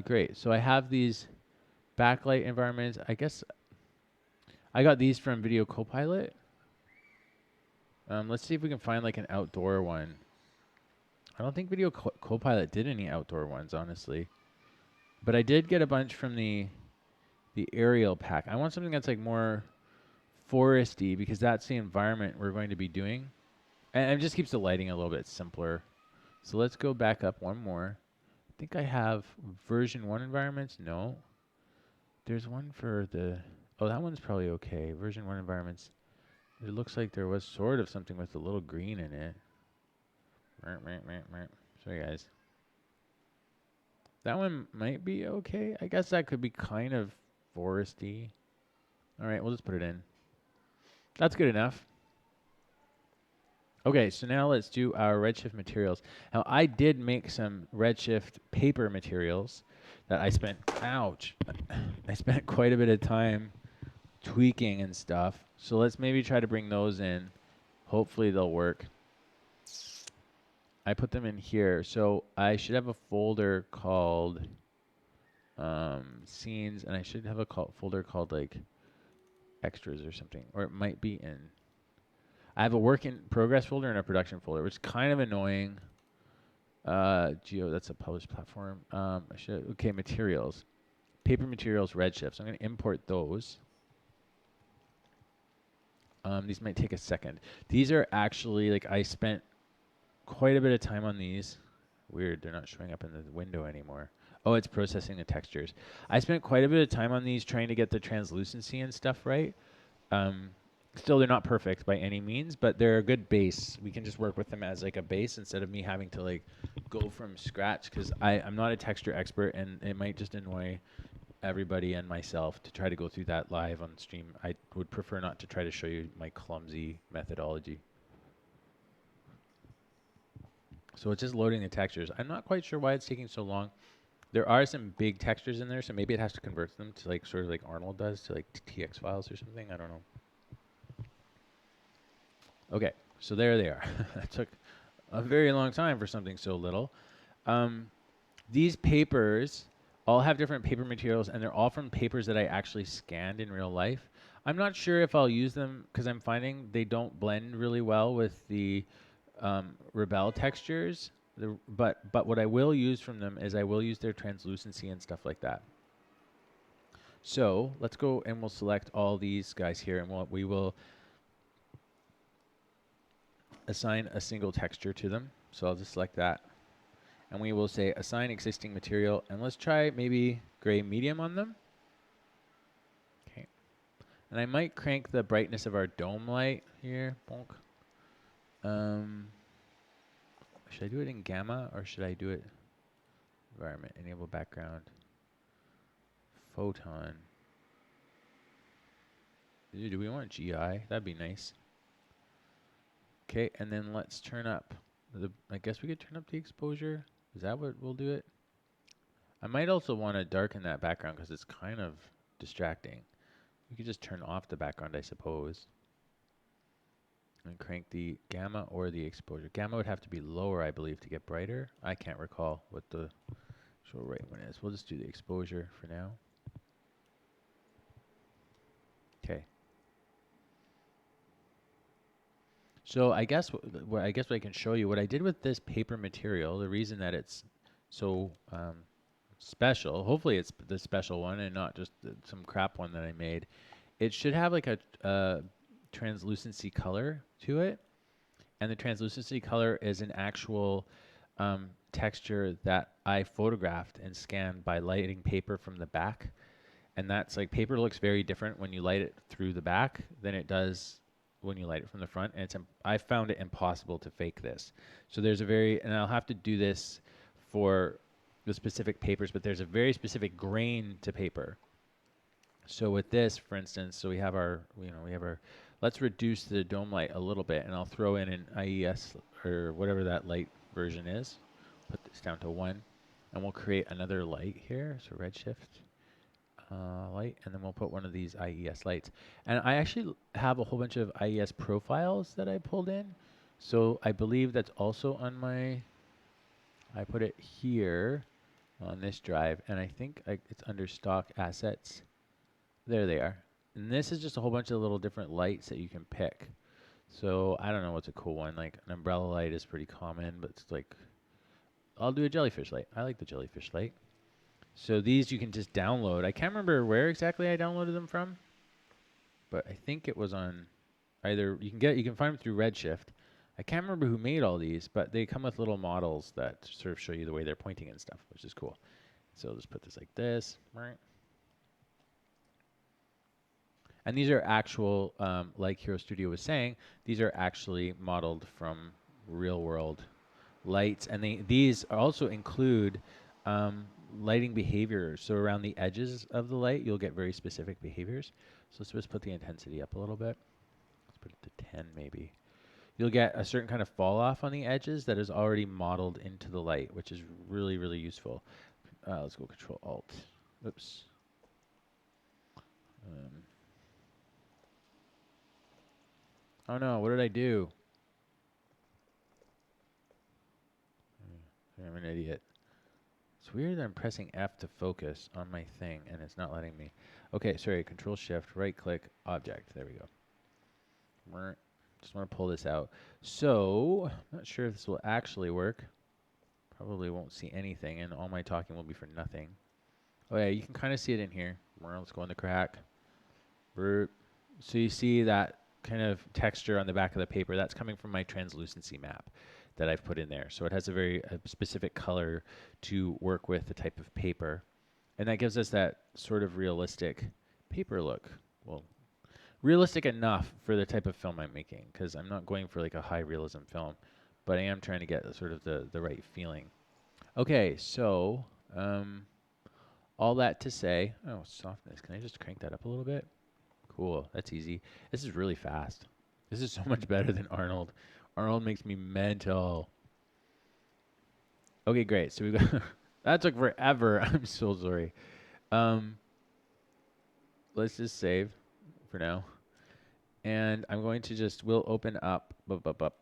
Great. So I have these backlight environments. I guess I got these from Video Copilot. Let's see if we can find like an outdoor one. I don't think Video Copilot did any outdoor ones, honestly. But I did get a bunch from the aerial pack. I want something that's like more foresty because that's the environment we're going to be doing. And it just keeps the lighting a little bit simpler. So let's go back up one more. I think I have version 1 environments. No. There's one for the... Oh, that one's probably okay. Version 1 environments. It looks like there was sort of something with a little green in it. Sorry, guys. That one might be okay. I guess that could be kind of foresty. All right, we'll just put it in. That's good enough. Okay, so now let's do our Redshift materials. Now, I did make some Redshift paper materials that I spent, ouch, I spent quite a bit of time tweaking and stuff. So let's maybe try to bring those in. Hopefully they'll work. I put them in here. So I should have a folder called scenes, and I should have a folder called like extras or something, or it might be in. I have a work in progress folder and a production folder, which is kind of annoying. Geo, that's a published platform. Okay, materials. Paper materials, Redshift. So I'm going to import those. These might take a second. These are actually, like, I spent quite a bit of time on these. Weird, they're not showing up in the window anymore. Oh, it's processing the textures. I spent quite a bit of time on these trying to get the translucency and stuff right. Still, they're not perfect by any means, but they're a good base. We can just work with them as like a base instead of me having to like go from scratch, because I'm not a texture expert and it might just annoy everybody and myself to try to go through that live on stream. I would prefer not to try to show you my clumsy methodology. So it's just loading the textures. I'm not quite sure why it's taking so long. There are some big textures in there, so maybe it has to convert them to like sort of like Arnold does to like TX files or something. I don't know. Okay, so there they are. That took a very long time for something so little. These papers all have different paper materials, and they're all from papers that I actually scanned in real life. I'm not sure if I'll use them because I'm finding they don't blend really well with the Rebelle textures. But what I will use from them is I will use their translucency and stuff like that. So let's go and we'll select all these guys here, and we will assign a single texture to them. So I'll just select that. And we will say assign existing material. And let's try maybe gray medium on them. Okay. And I might crank the brightness of our dome light here. Bonk. Should I do it in gamma or should I do it environment, enable background? Photon. Do we want GI? That'd be nice. Okay, and then let's turn up I guess we could turn up the exposure. Is that what will do it? I might also want to darken that background because it's kind of distracting. We could just turn off the background, I suppose. And crank the gamma or the exposure. Gamma would have to be lower, I believe, to get brighter. I can't recall what the right one is. We'll just do the exposure for now. Okay. So I guess what I can show you what I did with this paper material. The reason that it's so special, hopefully it's the special one and not just some crap one that I made. It should have like a translucency color to it, and the translucency color is an actual texture that I photographed and scanned by lighting paper from the back. And that's like, paper looks very different when you light it through the back than it does when you light it from the front. And it's I found it impossible to fake this. So there's and I'll have to do this for the specific papers, but there's a very specific grain to paper. So with this, for instance, so we have our, let's reduce the dome light a little bit, and I'll throw in an IES or whatever that light version is. Put this down to 1, and we'll create another light here. So Redshift light, and then we'll put one of these IES lights. And I actually have a whole bunch of IES profiles that I pulled in. So I believe that's also on my, I put it here on this drive, and I think it's under stock assets. There they are. And this is just a whole bunch of little different lights that you can pick. So I don't know what's a cool one. Like an umbrella light is pretty common, but it's like, I'll do a jellyfish light. I like the jellyfish light. So these you can just download. I can't remember where exactly I downloaded them from, but I think it was on either, you can find them through Redshift. I can't remember who made all these, but they come with little models that sort of show you the way they're pointing and stuff, which is cool. So I'll just put this like this. And these are actual, like Hero Studio was saying, these are actually modeled from real world lights. And these also include lighting behaviors. So around the edges of the light, you'll get very specific behaviors. So let's just put the intensity up a little bit. Let's put it to 10 maybe. You'll get a certain kind of fall off on the edges that is already modeled into the light, which is really, really useful. Let's go Control Alt. Oops. Oh no, what did I do? I'm an idiot. It's weird that I'm pressing F to focus on my thing and it's not letting me. Okay, sorry, Control Shift, right click, object. There we go. Just want to pull this out. So, I'm not sure if this will actually work. Probably won't see anything and all my talking will be for nothing. Oh yeah, you can kind of see it in here. Let's go in the crack. So you see that kind of texture on the back of the paper. That's coming from my translucency map that I've put in there. So it has a very specific color to work with the type of paper. And that gives us that sort of realistic paper look. Well, realistic enough for the type of film I'm making, because I'm not going for like a high realism film, but I am trying to get sort of the right feeling. Okay, so all that to say, oh, softness. Can I just crank that up a little bit? Cool, that's easy. This is really fast. This is so much better than Arnold. Arnold makes me mental. Okay, great. So we got that took forever. I'm so sorry. Let's just save for now. And I'm going to we'll open up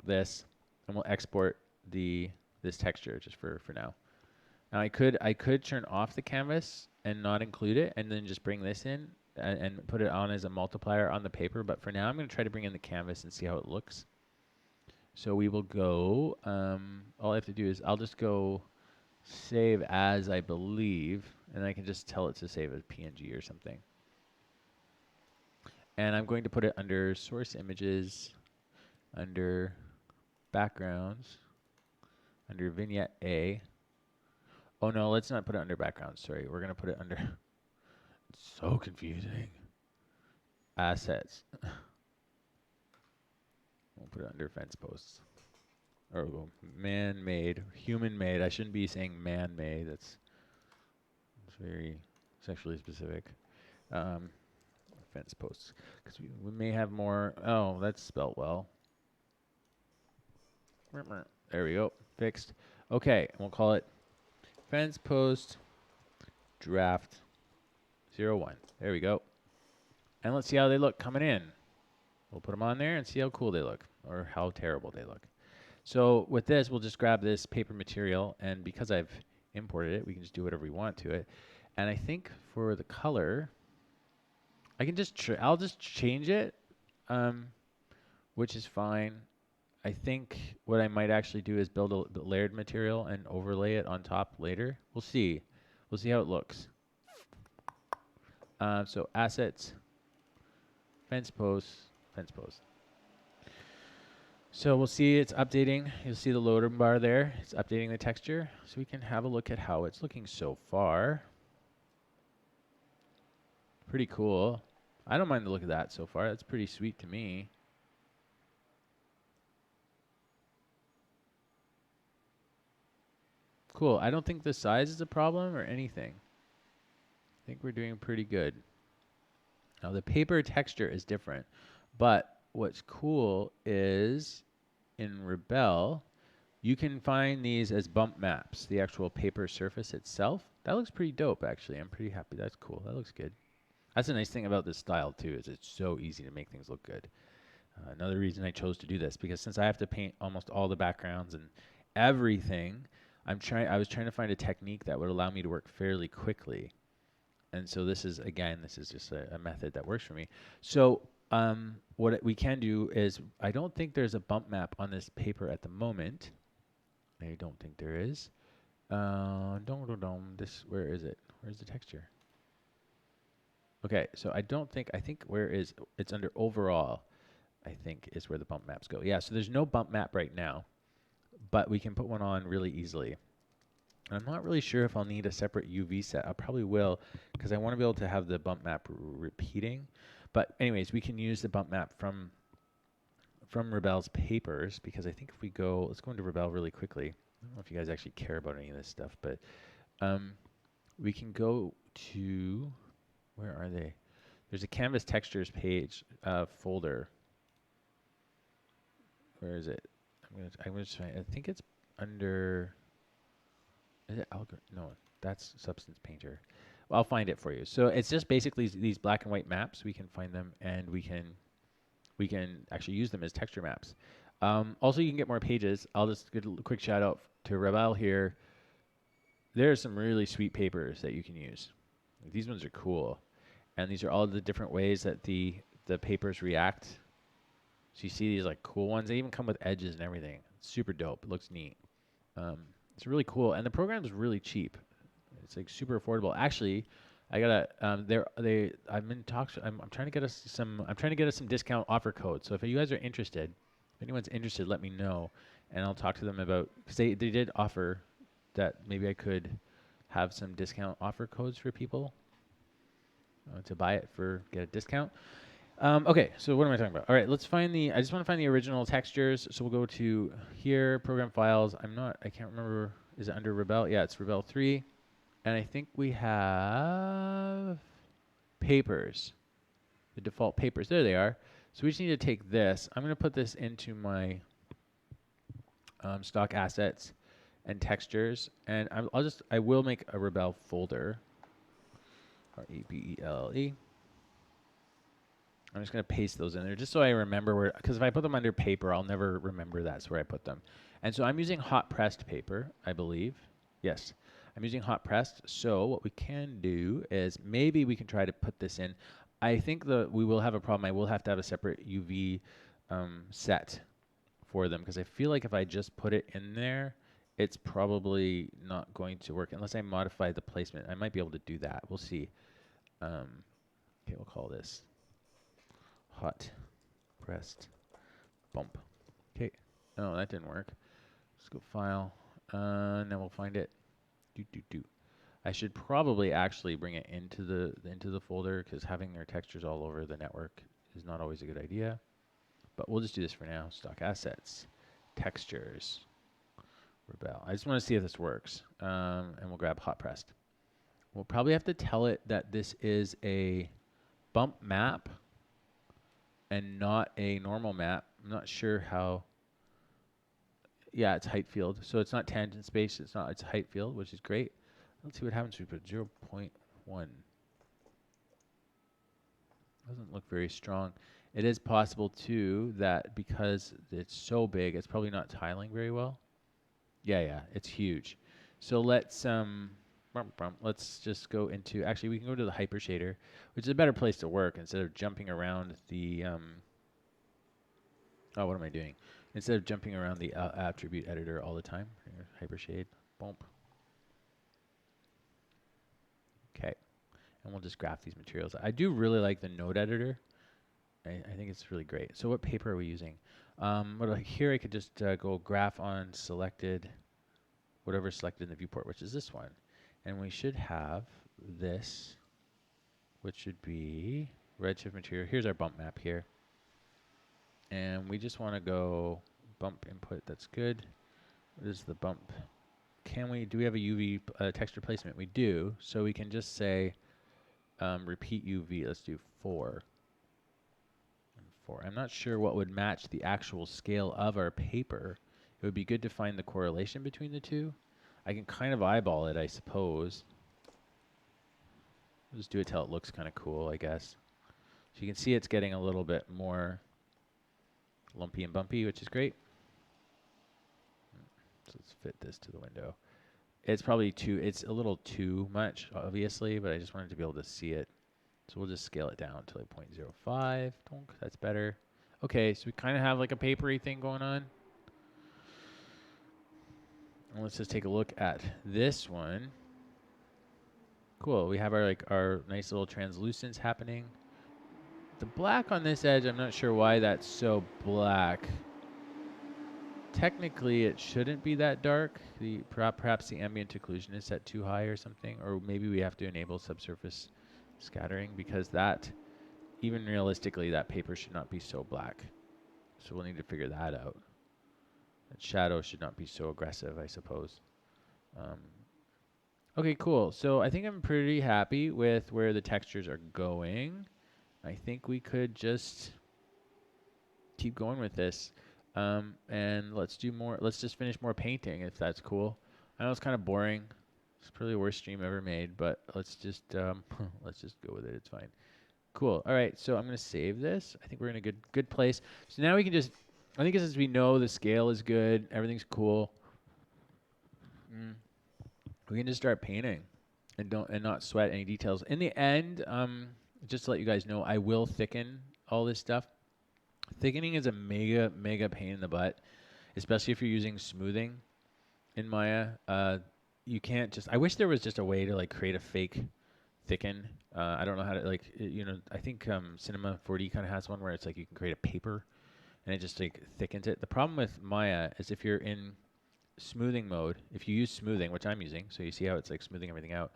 this, and we'll export this texture just for now. Now I could turn off the canvas and not include it, and then just bring this in and put it on as a multiplier on the paper. But for now, I'm going to try to bring in the canvas and see how it looks. So we will go, all I have to do is I'll just go save as, I believe, and I can just tell it to save as PNG or something. And I'm going to put it under source images, under backgrounds, under vignette A. Oh no, let's not put it under background, sorry. We're going to put it under, it's so confusing, assets. We'll put it under fence posts. Or we'll go man-made, human-made. I shouldn't be saying man-made. That's very sexually specific. Um, fence posts, because we may have more. Oh, that's spelt well. There we go. Fixed. Okay, we'll call it fence post draft 01. There we go. And let's see how they look coming in. We'll put them on there and see how cool they look or how terrible they look. So with this, we'll just grab this paper material, and because I've imported it, we can just do whatever we want to it. And I think for the color, I can just I'll just change it, which is fine. I think what I might actually do is build a layered material and overlay it on top later. We'll see. We'll see how it looks. So assets, fence posts, fence posts. So we'll see it's updating. You'll see the loading bar there. It's updating the texture. So we can have a look at how it's looking so far. Pretty cool. I don't mind the look of that so far. That's pretty sweet to me. Cool. I don't think the size is a problem or anything. I think we're doing pretty good. Now the paper texture is different, but what's cool is in Rebelle, you can find these as bump maps, the actual paper surface itself. That looks pretty dope, actually. I'm pretty happy. That's cool. That looks good. That's a nice thing about this style, too, is it's so easy to make things look good. Another reason I chose to do this, because since I have to paint almost all the backgrounds and everything, I was trying to find a technique that would allow me to work fairly quickly. And so this is, again, this is just a method that works for me. So what we can do is, I don't think there's a bump map on this paper at the moment. I don't think there is. This, where is it? Where's the texture? Okay, so I think it's under overall, I think is where the bump maps go. Yeah, so there's no bump map right now, but we can put one on really easily. I'm not really sure if I'll need a separate UV set. I probably will, because I want to be able to have the bump map repeating. But anyways, we can use the bump map from Rebelle's papers, because I think if we go, let's go into Rebelle really quickly. I don't know if you guys actually care about any of this stuff, but we can go to, where are they? There's a Canvas Textures page folder. Where is it? I'm gonna try. I think it's under. Is it No, that's Substance Painter. Well, I'll find it for you. So it's just basically these black and white maps. We can find them, and we can actually use them as texture maps. Also, you can get more pages. I'll just give a quick shout out to Rebelle here. There are some really sweet papers that you can use. These ones are cool, and these are all the different ways that the papers react. So you see these like cool ones. They even come with edges and everything. It's super dope. It looks neat. It's really cool, and the program is really cheap. It's like super affordable. Actually, I gotta. I'm in talks. I'm trying to get us some. I'm trying to get us some discount offer codes. So if you guys are interested, if anyone's interested, let me know, and I'll talk to them about, because they did offer that maybe I could have some discount offer codes for people to buy it get a discount. Okay, so what am I talking about? All right, let's find I just want to find the original textures. So we'll go to here, program files. I can't remember, is it under Rebelle? Yeah, it's Rebelle 3. And I think we have papers, the default papers. There they are. So we just need to take this. I'm going to put this into my stock assets and textures. And I will make a Rebelle folder, Rebelle. I'm just going to paste those in there just so I remember where, because if I put them under paper, I'll never remember that's where I put them. And so I'm using hot pressed paper, I believe. Yes, I'm using hot pressed. So what we can do is maybe we can try to put this in. I think we will have a problem. I will have to have a separate UV set for them, because I feel like if I just put it in there, it's probably not going to work unless I modify the placement. I might be able to do that. We'll see. Okay, we'll call this hot pressed bump. Okay. No, that didn't work. Let's go file. And then we'll find it. I should probably actually bring it into the folder, because having their textures all over the network is not always a good idea. But we'll just do this for now. Stock assets, textures, Rebelle. I just want to see if this works. And we'll grab hot pressed. We'll probably have to tell it that this is a bump map and not a normal map. I'm not sure how. Yeah, it's height field. So it's not tangent space. It's not. It's height field, which is great. Let's see what happens if we put 0.1. Doesn't look very strong. It is possible too that because it's so big, it's probably not tiling very well. Yeah, it's huge. So let's just go into, actually we can go to the hyper shader, which is a better place to work instead of jumping around the oh, what am I doing? Instead of jumping around the attribute editor all the time. Here, hyper shade, bump. Okay, and we'll just graph these materials. I do really like the node editor. I think it's really great. So what paper are we using? Here I could just go graph on selected, whatever selected in the viewport, which is this one. And we should have this, which should be Redshift material. Here's our bump map here. And we just want to go bump input. That's good. What is the bump? Do we have a UV texture placement? We do. So we can just say repeat UV. Let's do 4. I'm not sure what would match the actual scale of our paper. It would be good to find the correlation between the two. I can kind of eyeball it, I suppose. I'll just do it till it looks kind of cool, I guess. So you can see it's getting a little bit more lumpy and bumpy, which is great. So let's fit this to the window. It's probably it's a little too much, obviously, but I just wanted to be able to see it. So we'll just scale it down to like 0.05. That's better. Okay, so we kind of have like a papery thing going on. And let's just take a look at this one. Cool, we have our nice little translucence happening. The black on this edge, I'm not sure why that's so black. Technically, it shouldn't be that dark. Perhaps the ambient occlusion is set too high or something, or maybe we have to enable subsurface scattering because that, even realistically, that paper should not be so black. So we'll need to figure that out. That shadow should not be so aggressive, I suppose. Okay, cool. So I think I'm pretty happy with where the textures are going. I think we could just keep going with this. And let's do more. Let's just finish more painting if that's cool. I know it's kind of boring. It's probably the worst stream ever made, but let's just let's just go with it. It's fine. Cool. All right. So I'm gonna save this. I think we're in a good place. So now we can just. I think as we know the scale is good, everything's cool. We can just start painting, and not sweat any details. In the end, just to let you guys know, I will thicken all this stuff. Thickening is a mega pain in the butt, especially if you're using smoothing in Maya. You can't just. I wish there was just a way to like create a fake thicken. I don't know how to I think Cinema 4D kind of has one where it's like you can create a paper, and it just like thickens it. The problem with Maya is if you're in smoothing mode, if you use smoothing, which I'm using, so you see how it's like smoothing everything out,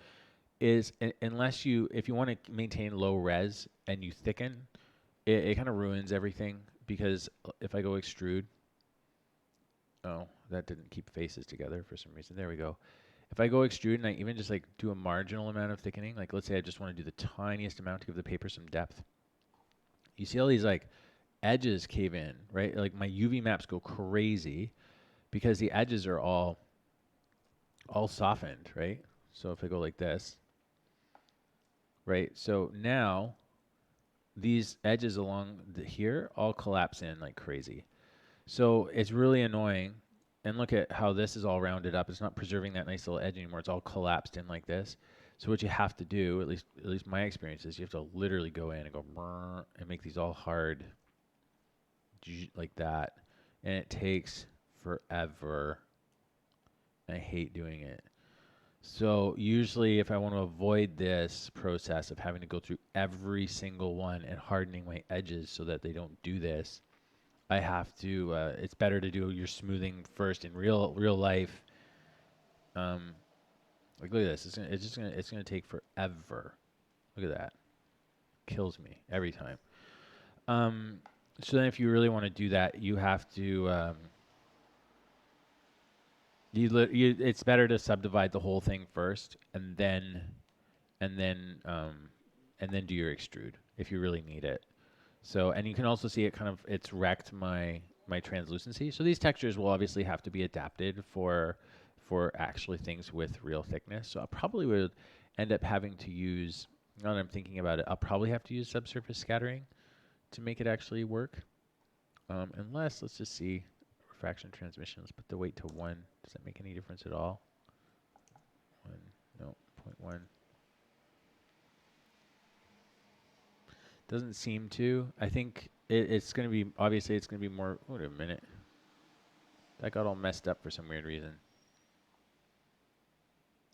is if you want to maintain low res and you thicken, it kind of ruins everything because if I go extrude, oh, that didn't keep faces together for some reason. There we go. If I go extrude and I even just like do a marginal amount of thickening, like let's say I just want to do the tiniest amount to give the paper some depth, you see all these like edges cave in, right? Like my UV maps go crazy because the edges are all softened, right? So if I go like this, right? So now these edges along here all collapse in like crazy. So it's really annoying. And look at how this is all rounded up. It's not preserving that nice little edge anymore. It's all collapsed in like this. So what you have to do, at least my experience is, you have to literally go in and go and make these all hard like that. And it takes forever. I hate doing it. So usually if I want to avoid this process of having to go through every single one and hardening my edges so that they don't do this, I have to, it's better to do your smoothing first in real life. Like look at this, it's gonna take forever. Look at that, kills me every time. So then if you really want to do that, you have to, it's better to subdivide the whole thing first and then and then do your extrude if you really need it. So, and you can also see it kind of, it's wrecked my translucency. So these textures will obviously have to be adapted for actually things with real thickness. So I probably would end up having to use, now that I'm thinking about it, I'll probably have to use subsurface scattering to make it actually work. Unless, let's just see, refraction transmission, let's put the weight to 1. Does that make any difference at all? 1, no, 0.1. Doesn't seem to. I think it's going to be, obviously it's going to be more, wait a minute. That got all messed up for some weird reason.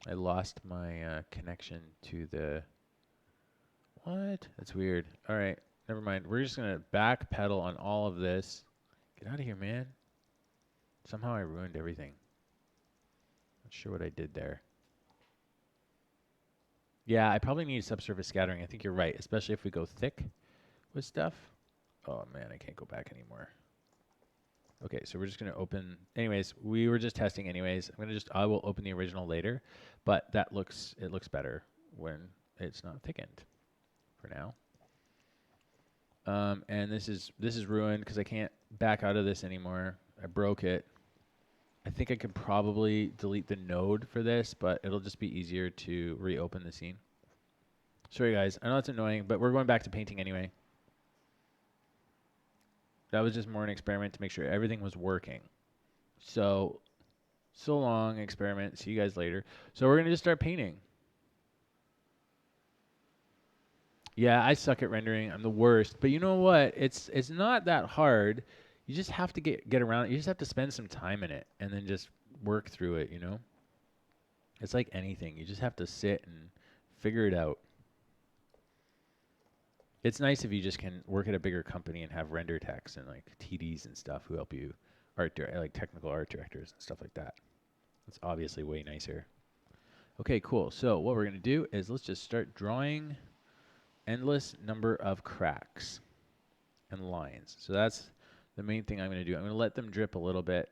I lost my connection to the, what? That's weird. All right, never mind. We're just going to backpedal on all of this. Get out of here, man. Somehow I ruined everything. Not sure what I did there. Yeah, I probably need subsurface scattering. I think you're right, especially if we go thick with stuff. Oh man, I can't go back anymore. Okay, so we're just gonna open, anyways, we were just testing anyways. I will open the original later, but it looks better when it's not thickened for now. And this is ruined because I can't back out of this anymore. I broke it. I think I could probably delete the node for this, but it'll just be easier to reopen the scene. Sorry guys, I know it's annoying, but we're going back to painting anyway. That was just more an experiment to make sure everything was working. So long, experiment. See you guys later. So we're going to just start painting. Yeah, I suck at rendering. I'm the worst. But you know what? It's not that hard. You just have to get around it. You just have to spend some time in it and then just work through it, you know? It's like anything. You just have to sit and figure it out. It's nice if you just can work at a bigger company and have render techs and like TDs and stuff who help you, like technical art directors and stuff like that. It's obviously way nicer. Okay, cool. So what we're going to do is let's just start drawing endless number of cracks and lines. So that's the main thing I'm going to do. I'm going to let them drip a little bit.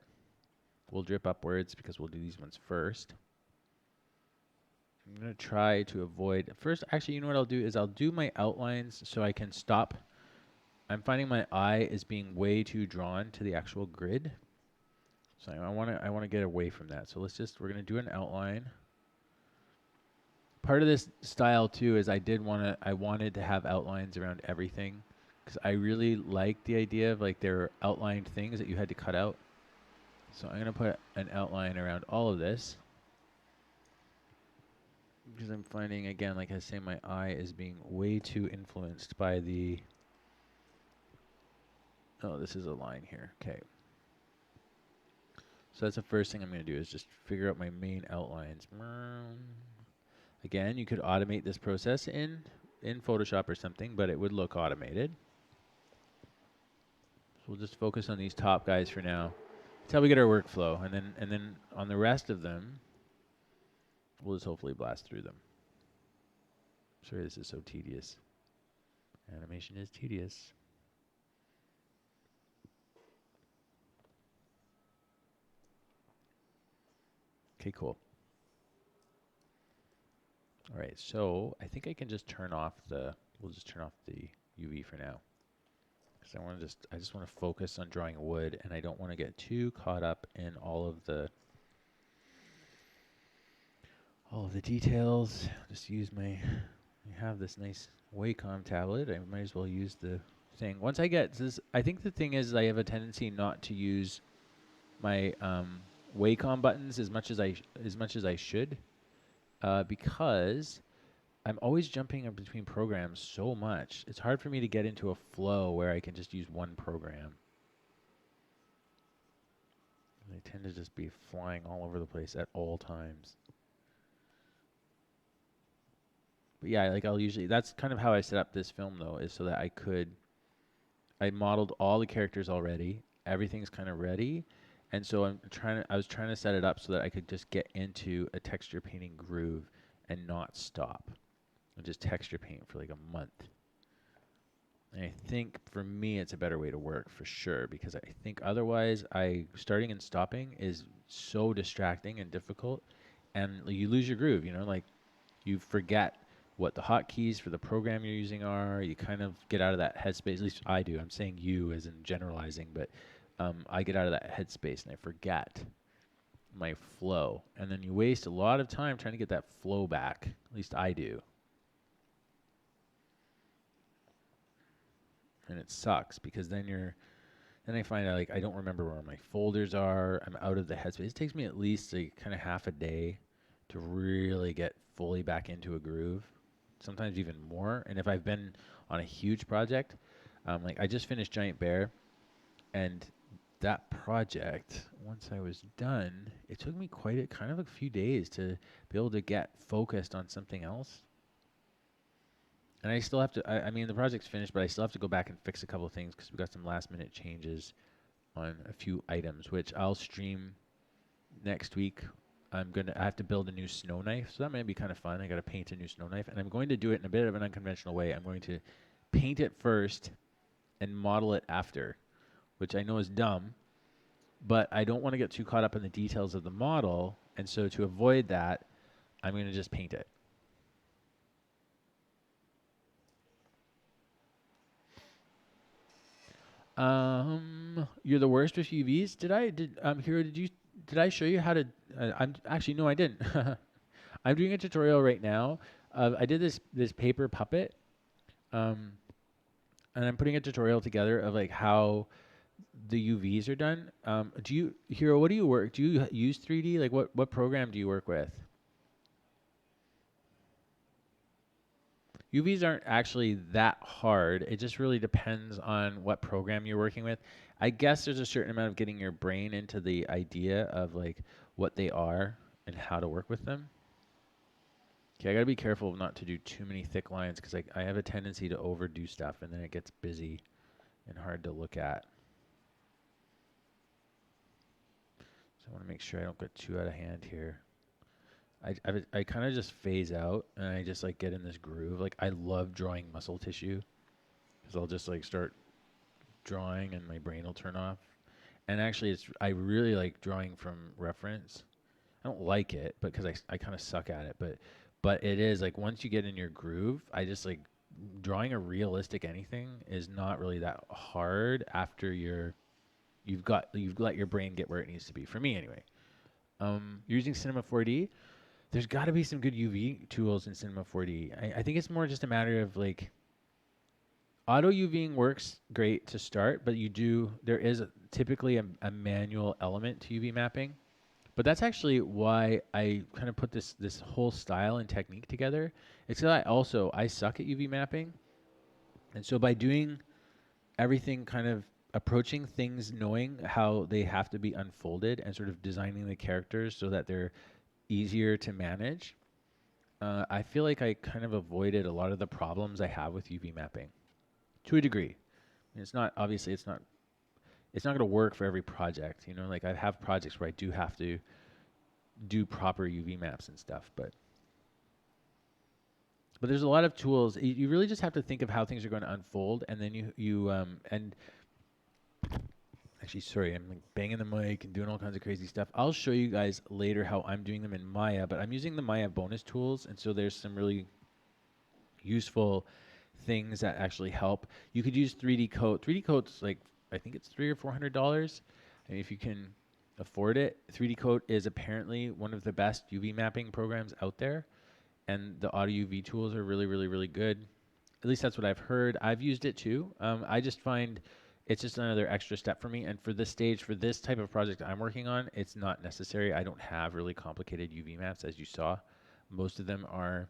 We'll drip upwards because we'll do these ones first. I'm going to try to avoid, first, actually, you know what I'll do is I'll do my outlines so I can stop. I'm finding my eye is being way too drawn to the actual grid. So I want to get away from that. So we're going to do an outline. Part of this style too is I wanted to have outlines around everything because I really like the idea of like there are outlined things that you had to cut out. So I'm going to put an outline around all of this because I'm finding, again, like I say, my eye is being way too influenced by the, oh, this is a line here. Okay. So that's the first thing I'm going to do is just figure out my main outlines. Again, you could automate this process in Photoshop or something, but it would look automated. So we'll just focus on these top guys for now. That's how we get our workflow, and then on the rest of them, we'll just hopefully blast through them. Sorry, this is so tedious. Animation is tedious. Okay, cool. All right, so I think I can just turn off we'll just turn off the UV for now. Because I just want to focus on drawing wood, and I don't want to get too caught up in all of the details. Just use I have this nice Wacom tablet. I might as well use the thing. Once I get this, I think the thing is I have a tendency not to use my Wacom buttons as much as I should, because I'm always jumping in between programs so much. It's hard for me to get into a flow where I can just use one program. I tend to just be flying all over the place at all times. But yeah, like that's kind of how I set up this film though, is so that I modeled all the characters already. Everything's kind of ready. And so I was trying to set it up so that I could just get into a texture painting groove and not stop. And just texture paint for like a month. And I think for me it's a better way to work for sure, because I think otherwise starting and stopping is so distracting and difficult, and you lose your groove, you know, like you forget what the hotkeys for the program you're using are. You kind of get out of that headspace. At least I do. I'm saying you as in generalizing, but I get out of that headspace and I forget my flow. And then you waste a lot of time trying to get that flow back. At least I do. And it sucks because then I find out like I don't remember where my folders are. I'm out of the headspace. It takes me at least like kind of half a day to really get fully back into a groove. Sometimes even more. And if I've been on a huge project, like I just finished Giant Bear, and that project, once I was done, it took me kind of a few days to be able to get focused on something else. And I still have to, I mean, the project's finished, but I still have to go back and fix a couple of things because we got some last minute changes on a few items, which I'll stream next week. I have to build a new snow knife, so that might be kind of fun. I got to paint a new snow knife, and I'm going to do it in a bit of an unconventional way. I'm going to paint it first and model it after, which I know is dumb, but I don't want to get too caught up in the details of the model, and so to avoid that, I'm going to just paint it. You're the worst with UVs. Hero, did I show you how to? I'm actually no, I didn't. I'm doing a tutorial right now. I did this paper puppet, and I'm putting a tutorial together of like how the UVs are done. Hero? What do you work? Do you use 3D? Like what program do you work with? UVs aren't actually that hard. It just really depends on what program you're working with. I guess there's a certain amount of getting your brain into the idea of like what they are and how to work with them. Okay, I gotta be careful not to do too many thick lines because I have a tendency to overdo stuff and then it gets busy and hard to look at. So I want to make sure I don't get too out of hand here. I kind of just phase out and I just like get in this groove. Like I love drawing muscle tissue because I'll just like start drawing and my brain will turn off. And actually, I really like drawing from reference. I don't like it, but because I kind of suck at it. But it is like once you get in your groove, I just like drawing a realistic anything is not really that hard after you've let your brain get where it needs to be. For me, anyway. You're using Cinema 4D. There's got to be some good UV tools in Cinema 4D. I think it's more just a matter of like auto UVing works great to start, but there is typically a manual element to UV mapping. But that's actually why I kind of put this whole style and technique together. It's that I suck at UV mapping. And so by doing everything kind of approaching things knowing how they have to be unfolded and sort of designing the characters so that they're easier to manage, I feel like I kind of avoided a lot of the problems I have with UV mapping to a degree. It's not going to work for every project. You know, like I have projects where I do have to do proper UV maps and stuff, but there's a lot of tools. You really just have to think of how things are going to unfold, and then and actually, sorry, I'm like banging the mic and doing all kinds of crazy stuff. I'll show you guys later how I'm doing them in Maya, but I'm using the Maya bonus tools, and so there's some really useful things that actually help. You could use 3D Coat. 3D Coat's like, I think it's $300 or $400. I mean, if you can afford it, 3D Coat is apparently one of the best UV mapping programs out there, and the auto UV tools are really, really, really good. At least that's what I've heard. I've used it too. I just find it's just another extra step for me. And for this stage, for this type of project I'm working on, it's not necessary. I don't have really complicated UV maps, as you saw. Most of them are,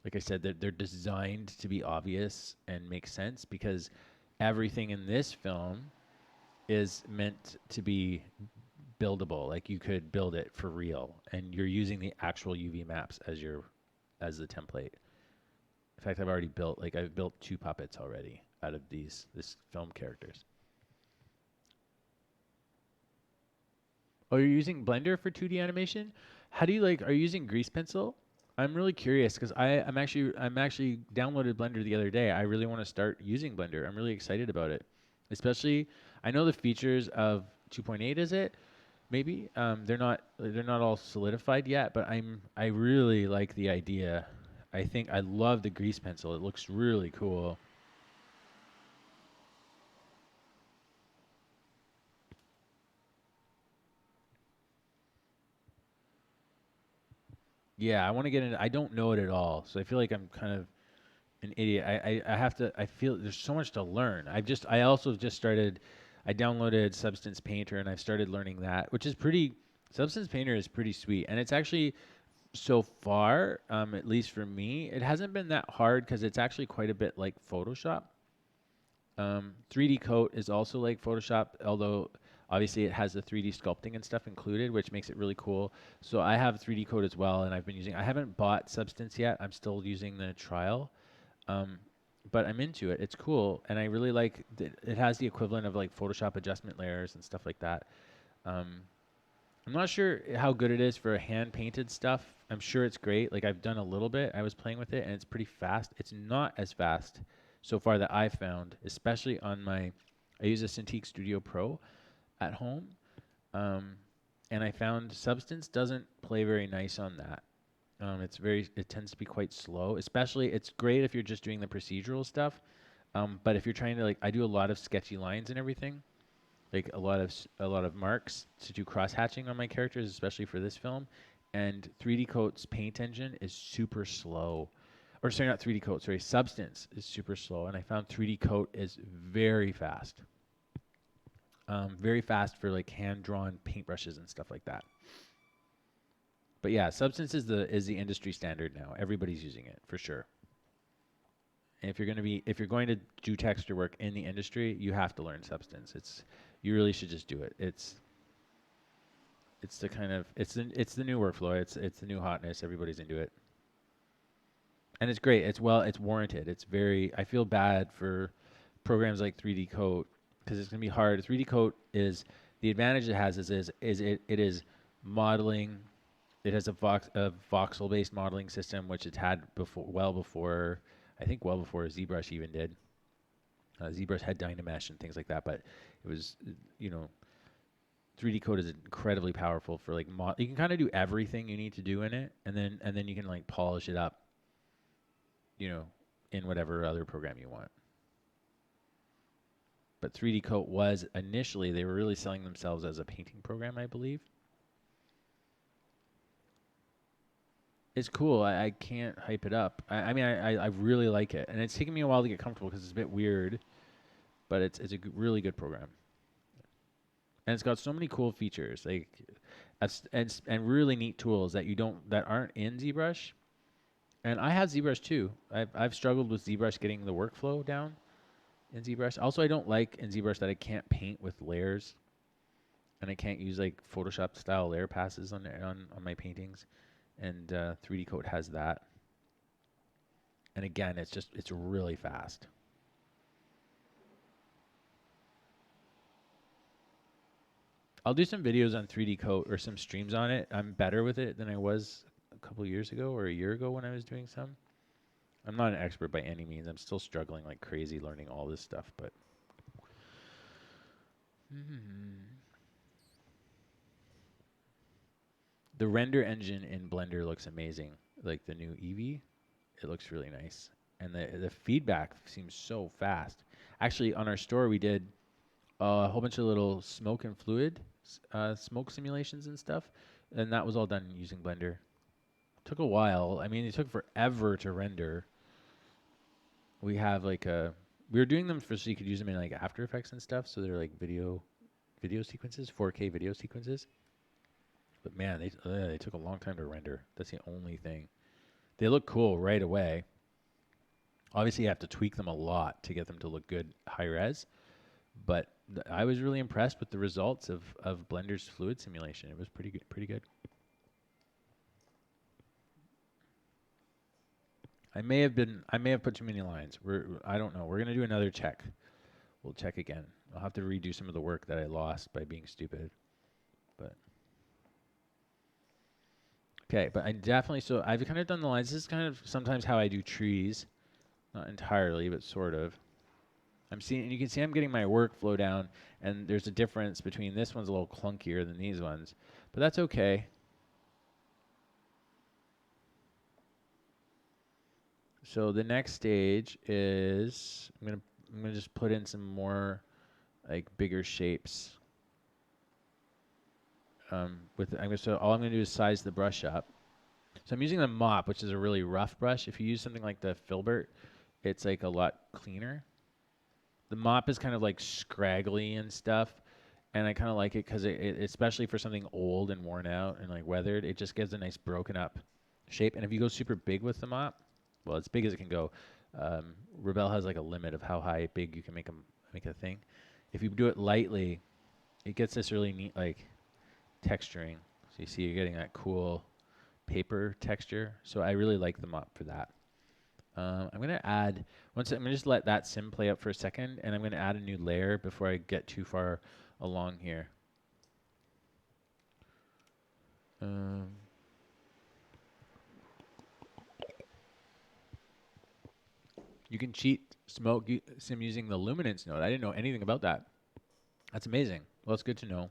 like I said, they're designed to be obvious and make sense because everything in this film is meant to be buildable. Like you could build it for real, and you're using the actual UV maps as the template. In fact, I've built 2 puppets already out of this film characters. Oh, you're using Blender for 2D animation? How do you are you using grease pencil? I'm really curious because I'm actually downloaded Blender the other day. I really want to start using Blender. I'm really excited about it. Especially, I know the features of 2.8 is it? Maybe they're not all solidified yet, but I really like the idea I think I love the grease pencil. It looks really cool. Yeah, I want to get into. I don't know it at all, so I feel like I'm kind of an idiot. I have to. I feel there's so much to learn. I also just started. I downloaded Substance Painter and I've started learning that, which is pretty. Substance Painter is pretty sweet, and it's actually so far, at least for me, it hasn't been that hard because it's actually quite a bit like Photoshop. 3D Coat is also like Photoshop, although obviously it has the 3D sculpting and stuff included, which makes it really cool. So I have 3D Coat as well, and I've been using. I haven't bought Substance yet. I'm still using the trial, um, but I'm into it. It's cool, and I really like. It has the equivalent of like Photoshop adjustment layers and stuff like that. Um, I'm not sure how good it is for hand painted stuff. I'm sure it's great. Like I've done a little bit. I was playing with it and it's pretty fast. It's not as fast so far that I've found, especially on my. I use a Cintiq Studio Pro at home, um, and I found Substance doesn't play very nice on that. It's very. It tends to be quite slow. Especially, it's great if you're just doing the procedural stuff. But if you're trying to like, I do a lot of sketchy lines and everything, like a lot of marks to do cross hatching on my characters, especially for this film. And 3D Coat's paint engine is super slow, or sorry, not 3D Coat, sorry, Substance is super slow. And I found 3D Coat is very fast for like hand drawn paintbrushes and stuff like that. But yeah, Substance is the industry standard now. Everybody's using it for sure. And if you're going to do texture work in the industry, you have to learn Substance. You really should just do it. It's the kind of it's the new workflow. It's the new hotness. Everybody's into it, and it's great. It's warranted. It's very. I feel bad for programs like 3D Coat because it's gonna be hard. 3D Coat is the advantage it has it is modeling. It has a voxel based modeling system which it's had before I think well before ZBrush even did. ZBrush had Dynamesh and things like that, but it was you know 3D Code is incredibly powerful for like you can kind of do everything you need to do in it, and then you can like polish it up, you know, in whatever other program you want. But 3D Coat was initially they were really selling themselves as a painting program, I believe. It's cool. I can't hype it up. I mean I really like it, and it's taken me a while to get comfortable because it's a bit weird, but it's a really good program, and it's got so many cool features like and really neat tools that aren't in ZBrush. And I have ZBrush too. I've struggled with ZBrush getting the workflow down in ZBrush. Also, I don't like in ZBrush that I can't paint with layers, and I can't use like Photoshop style layer passes on my paintings. And 3D Coat has that. And again, it's really fast. I'll do some videos on 3D Coat or some streams on it. I'm better with it than I was a couple years ago or a year ago when I was doing some. I'm not an expert by any means. I'm still struggling like crazy learning all this stuff, but the render engine in Blender looks amazing. Like the new Eevee, it looks really nice. And the feedback seems so fast. Actually, on our store, we did a whole bunch of little smoke and fluid smoke simulations and stuff, and that was all done using Blender. Took a while. I mean, it took forever to render. We have like we were doing them for so you could use them in like After Effects and stuff. So they're like video sequences, 4K video sequences. But man, they took a long time to render. That's the only thing. They look cool right away. Obviously, you have to tweak them a lot to get them to look good high res. But I was really impressed with the results of Blender's fluid simulation. It was pretty good. Pretty good. I may have put too many lines. I don't know. We're gonna do another check. We'll check again. I'll have to redo some of the work that I lost by being stupid. But okay, but I definitely so I've kind of done the lines. This is kind of sometimes how I do trees, not entirely, but sort of. I'm seeing, and you can see I'm getting my workflow down, and there's a difference between this one's a little clunkier than these ones, but that's okay. So the next stage is I'm gonna just put in some more like bigger shapes. So all I'm gonna do is size the brush up. So I'm using the mop, which is a really rough brush. If you use something like the filbert, it's like a lot cleaner. The mop is kind of like scraggly and stuff, and I kind of like it because especially for something old and worn out and like weathered, it just gives a nice broken up shape. And if you go super big with the mop, well, as big as it can go, Rebelle has like a limit of how high big you can make a thing. If you do it lightly, it gets this really neat like texturing. So you see you're getting that cool paper texture. So I really like the mop for that. I'm gonna add I'm gonna just let that sim play out for a second, and I'm gonna add a new layer before I get too far along here. You can cheat smoke sim using the luminance node. I didn't know anything about that. That's amazing. Well, it's good to know.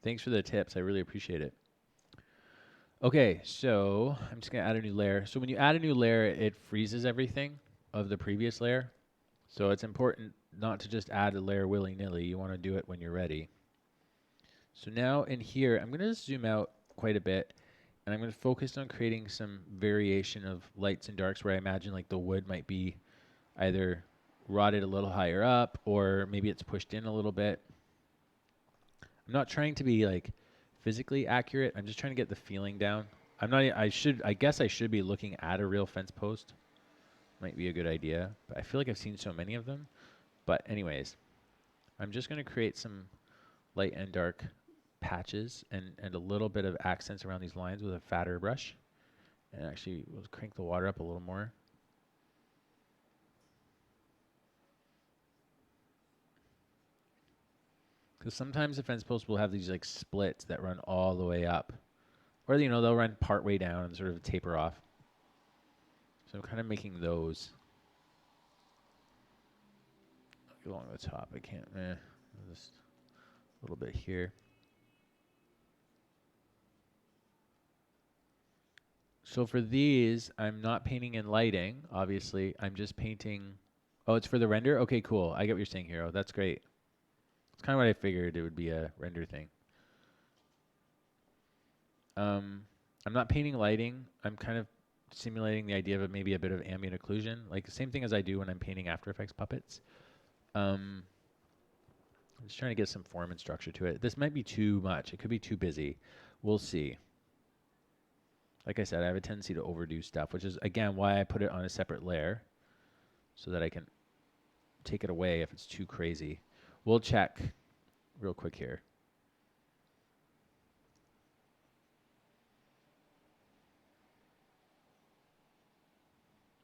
Thanks for the tips. I really appreciate it. Okay, so I'm just gonna add a new layer. So when you add a new layer, it freezes everything of the previous layer. So it's important not to just add a layer willy-nilly. You want to do it when you're ready. So now in here, I'm gonna zoom out quite a bit, and I'm gonna focus on creating some variation of lights and darks where I imagine like the wood might be either rotted a little higher up, or maybe it's pushed in a little bit. I'm not trying to be like physically accurate. I'm just trying to get the feeling down. I'm not. I guess I should be looking at a real fence post. Might be a good idea, but I feel like I've seen so many of them. But anyways, I'm just gonna create some light and dark patches and a little bit of accents around these lines with a fatter brush. And actually, we'll crank the water up a little more. Because sometimes the fence posts will have these like splits that run all the way up. Or, you know, they'll run part way down and sort of taper off. So I'm kind of making those along the top. I can't, just a little bit here. So for these, I'm not painting in lighting, obviously. I'm just painting. Oh, it's for the render? Okay, cool. I get what you're saying, Hero. That's great. It's kind of what I figured it would be a render thing. I'm not painting lighting. I'm kind of simulating the idea of maybe a bit of ambient occlusion, like the same thing as I do when I'm painting After Effects puppets. I'm just trying to get some form and structure to it. This might be too much. It could be too busy. We'll see. Like I said, I have a tendency to overdo stuff, which is, again, why I put it on a separate layer so that I can take it away if it's too crazy. We'll check real quick here.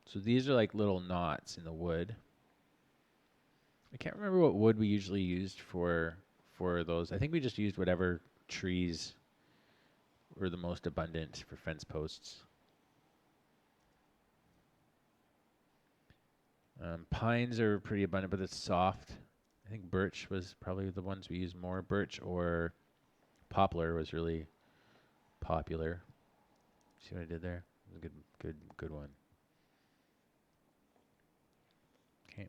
So these are like little knots in the wood. I can't remember what wood we usually used for those. I think we just used whatever trees were the most abundant for fence posts. Pines are pretty abundant, but it's soft. I think birch was probably the ones we used more. Birch or poplar was really popular. See what I did there? It was a good one. Okay.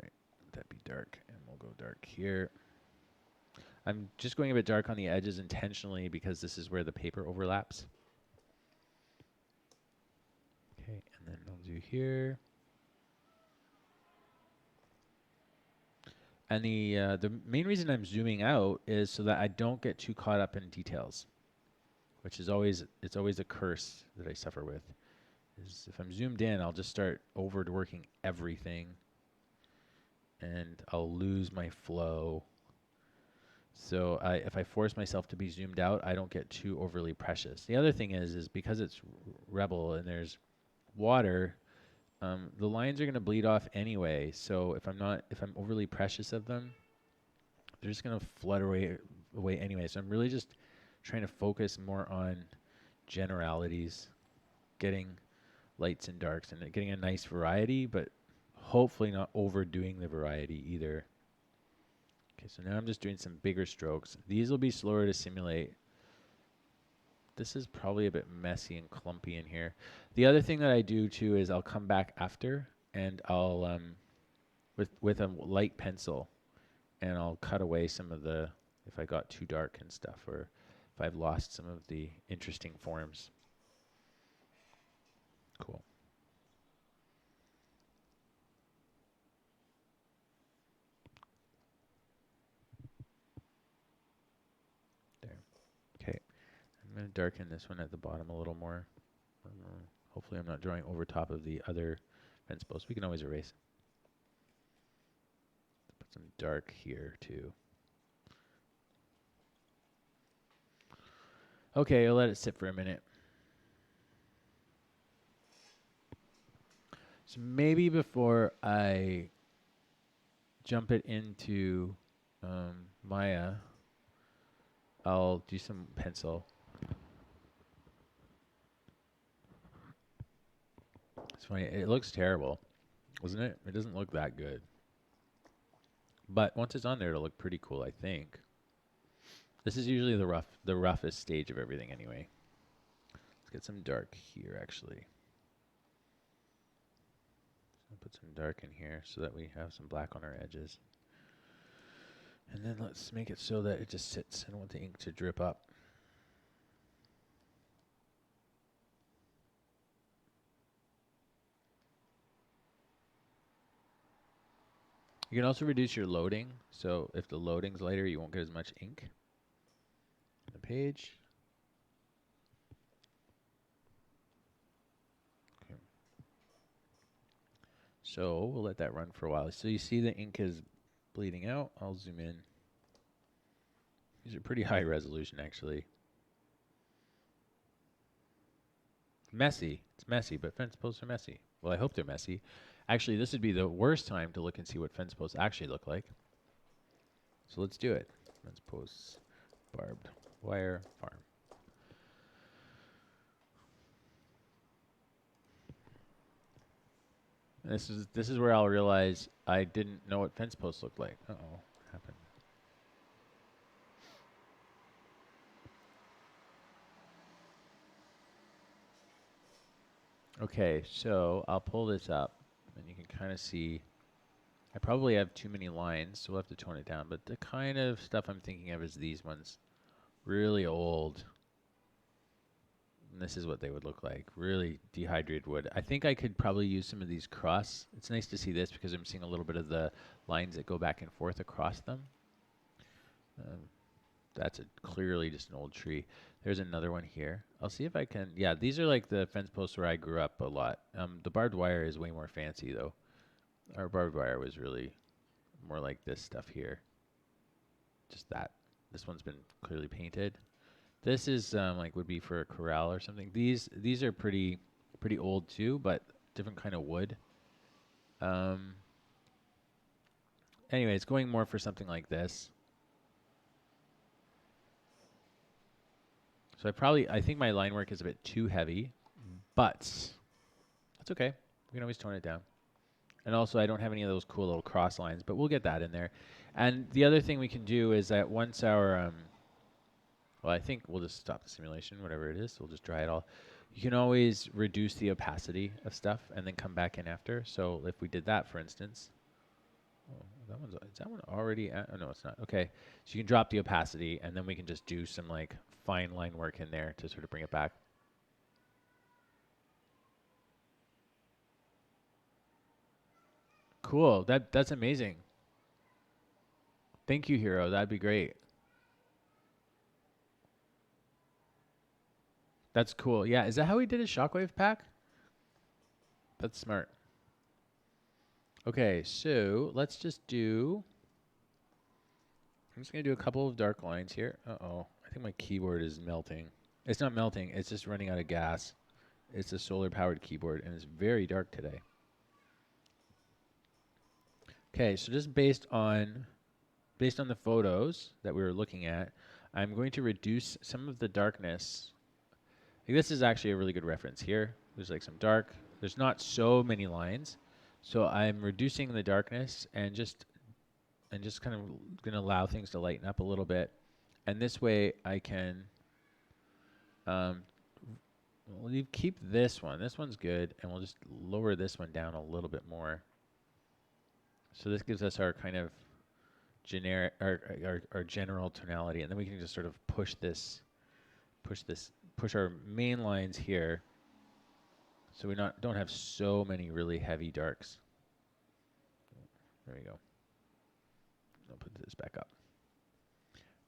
Right. Let that be dark, and we'll go dark here. I'm just going a bit dark on the edges intentionally because this is where the paper overlaps. Okay, and then I'll do here. And the main reason I'm zooming out is so that I don't get too caught up in details, which is always a curse that I suffer with. Is if I'm zoomed in, I'll just start overworking everything, and I'll lose my flow. So if I force myself to be zoomed out, I don't get too overly precious. The other thing is because it's Rebel and there's water, the lines are going to bleed off anyway. So if I'm overly precious of them, they're just going to flood away anyway. So I'm really just trying to focus more on generalities, getting lights and darks, and getting a nice variety, but hopefully not overdoing the variety either. Okay, so now I'm just doing some bigger strokes. These will be slower to simulate. this is probably a bit messy and clumpy in here. The other thing that I do too is I'll come back after and I'll with a light pencil and I'll cut away some of the if I got too dark and stuff or if I've lost some of the interesting forms. Cool. There. Okay. I'm going to darken this one at the bottom a little more. Hopefully I'm not drawing over top of the other fence post. We can always erase. Put some dark here too. Okay, I'll let it sit for a minute. So maybe before I jump it into Maya, I'll do some pencil. It's funny, it looks terrible, doesn't it? It doesn't look that good. But once it's on there, it'll look pretty cool, I think. This is usually the roughest stage of everything anyway. Let's get some dark here, actually. So put some dark in here so that we have some black on our edges. And then let's make it so that it just sits. I don't want the ink to drip up. You can also reduce your loading. So if the loading's lighter, you won't get as much ink on the page. Okay. So we'll let that run for a while. So you see the ink is bleeding out. I'll zoom in. These are pretty high resolution, actually. Messy. It's messy, but fence posts are messy. Well, I hope they're messy. Actually, this would be the worst time to look and see what fence posts actually look like. So let's do it. Fence posts, barbed wire, farm. This is where I'll realize I didn't know what fence posts looked like. Uh-oh, what happened? Okay, so I'll pull this up, and you can kind of see. I probably have too many lines, so we'll have to tone it down. But the kind of stuff I'm thinking of is these ones. Really old. And this is what they would look like. Really dehydrated wood. I think I could probably use some of these cross. It's nice to see this because I'm seeing a little bit of the lines that go back and forth across them. That's clearly just an old tree. There's another one here. I'll see if I can. Yeah, these are like the fence posts where I grew up a lot. The barbed wire is way more fancy though. Our barbed wire was really more like this stuff here. Just that. This one's been clearly painted. This is like would be for a corral or something. These are pretty old too, but different kind of wood. Anyway, it's going more for something like this. So I think my line work is a bit too heavy, but that's okay. We can always tone it down. And also, I don't have any of those cool little cross lines, but we'll get that in there. And the other thing we can do is that once our, well, I think we'll just stop the simulation, whatever it is. We'll just dry it all. You can always reduce the opacity of stuff and then come back in after. So if we did that, for instance, is that one already? Oh, no, it's not. Okay, so you can drop the opacity, and then we can just do some like fine line work in there to sort of bring it back. Cool. That's amazing. Thank you, Hero. That'd be great. That's cool. Yeah, is that how he did his shockwave pack? That's smart. Okay, so let's just do. I'm just gonna do a couple of dark lines here. Uh-oh, I think my keyboard is melting. It's not melting, it's just running out of gas. It's a solar powered keyboard and it's very dark today. Okay, so just based on the photos that we were looking at, I'm going to reduce some of the darkness. Like this is actually a really good reference here. There's like some dark. There's not so many lines. So I'm reducing the darkness and just kind of going to allow things to lighten up a little bit. And this way I can Um, we'll keep this one. This one's good, and we'll just lower this one down a little bit more. So this gives us our kind of generic, our general tonality, and then we can just sort of push our main lines here, so we don't have so many really heavy darks. There we go. I'll put this back up.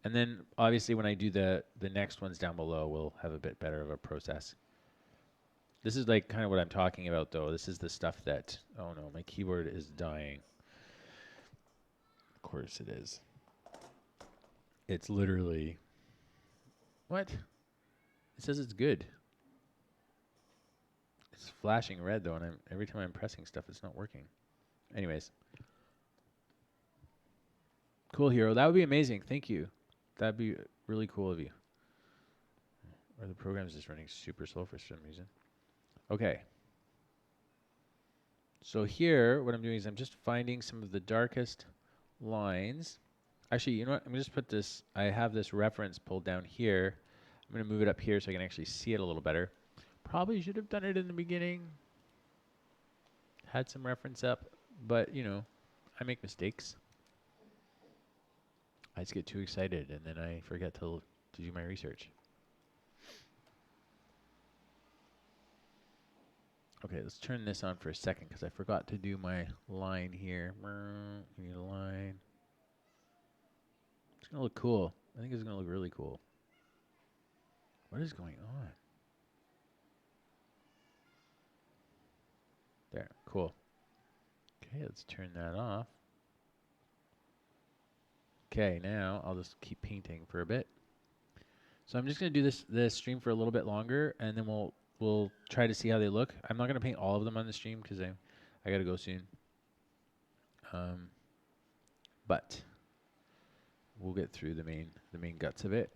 And then obviously when I do the next ones down below, we'll have a bit better of a process. This is like kind of what I'm talking about though. This is the stuff that, oh no, my keyboard is dying. Of course it is. It's literally, what? It says it's good. It's flashing red though, and every time I'm pressing stuff, it's not working. Anyways. Cool, Hero. That would be amazing. Thank you. That'd be really cool of you. Or the program's just running super slow for some reason. Okay. So here, what I'm doing is I'm just finding some of the darkest lines. Actually, you know what? I'm going to just put this, I have this reference pulled down here. I'm going to move it up here so I can actually see it a little better. Probably should have done it in the beginning. Had some reference up, but you know, I make mistakes. I just get too excited and then I forget to do my research. Okay, let's turn this on for a second because I forgot to do my line here. We need a line. It's going to look cool. I think it's going to look really cool. What is going on? There, cool. Okay, let's turn that off. Okay, now I'll just keep painting for a bit. So I'm just going to do this stream for a little bit longer, and then we'll try to see how they look. I'm not going to paint all of them on the stream because I got to go soon. But we'll get through the main guts of it.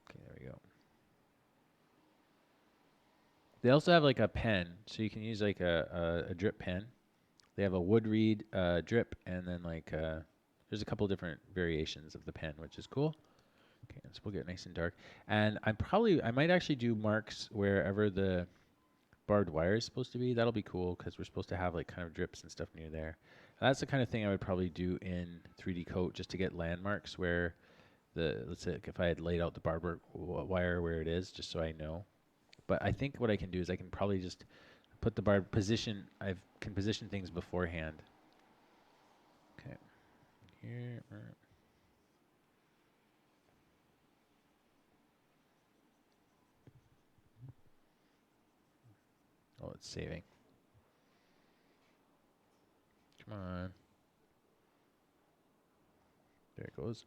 Okay, there we go. They also have like a pen, so you can use like a drip pen. They have a wood reed drip, and then like there's a couple different variations of the pen, which is cool. Okay, so we'll get nice and dark. And I might actually do marks wherever the barbed wire is supposed to be. That'll be cool because we're supposed to have like kind of drips and stuff near there. And that's the kind of thing I would probably do in 3D Coat just to get landmarks where let's say like if I had laid out the barbed wire where it is, just so I know. But I think what I can do is I can probably just put the barb position. I can position things beforehand. Okay, here. Oh, it's saving. Come on. There it goes.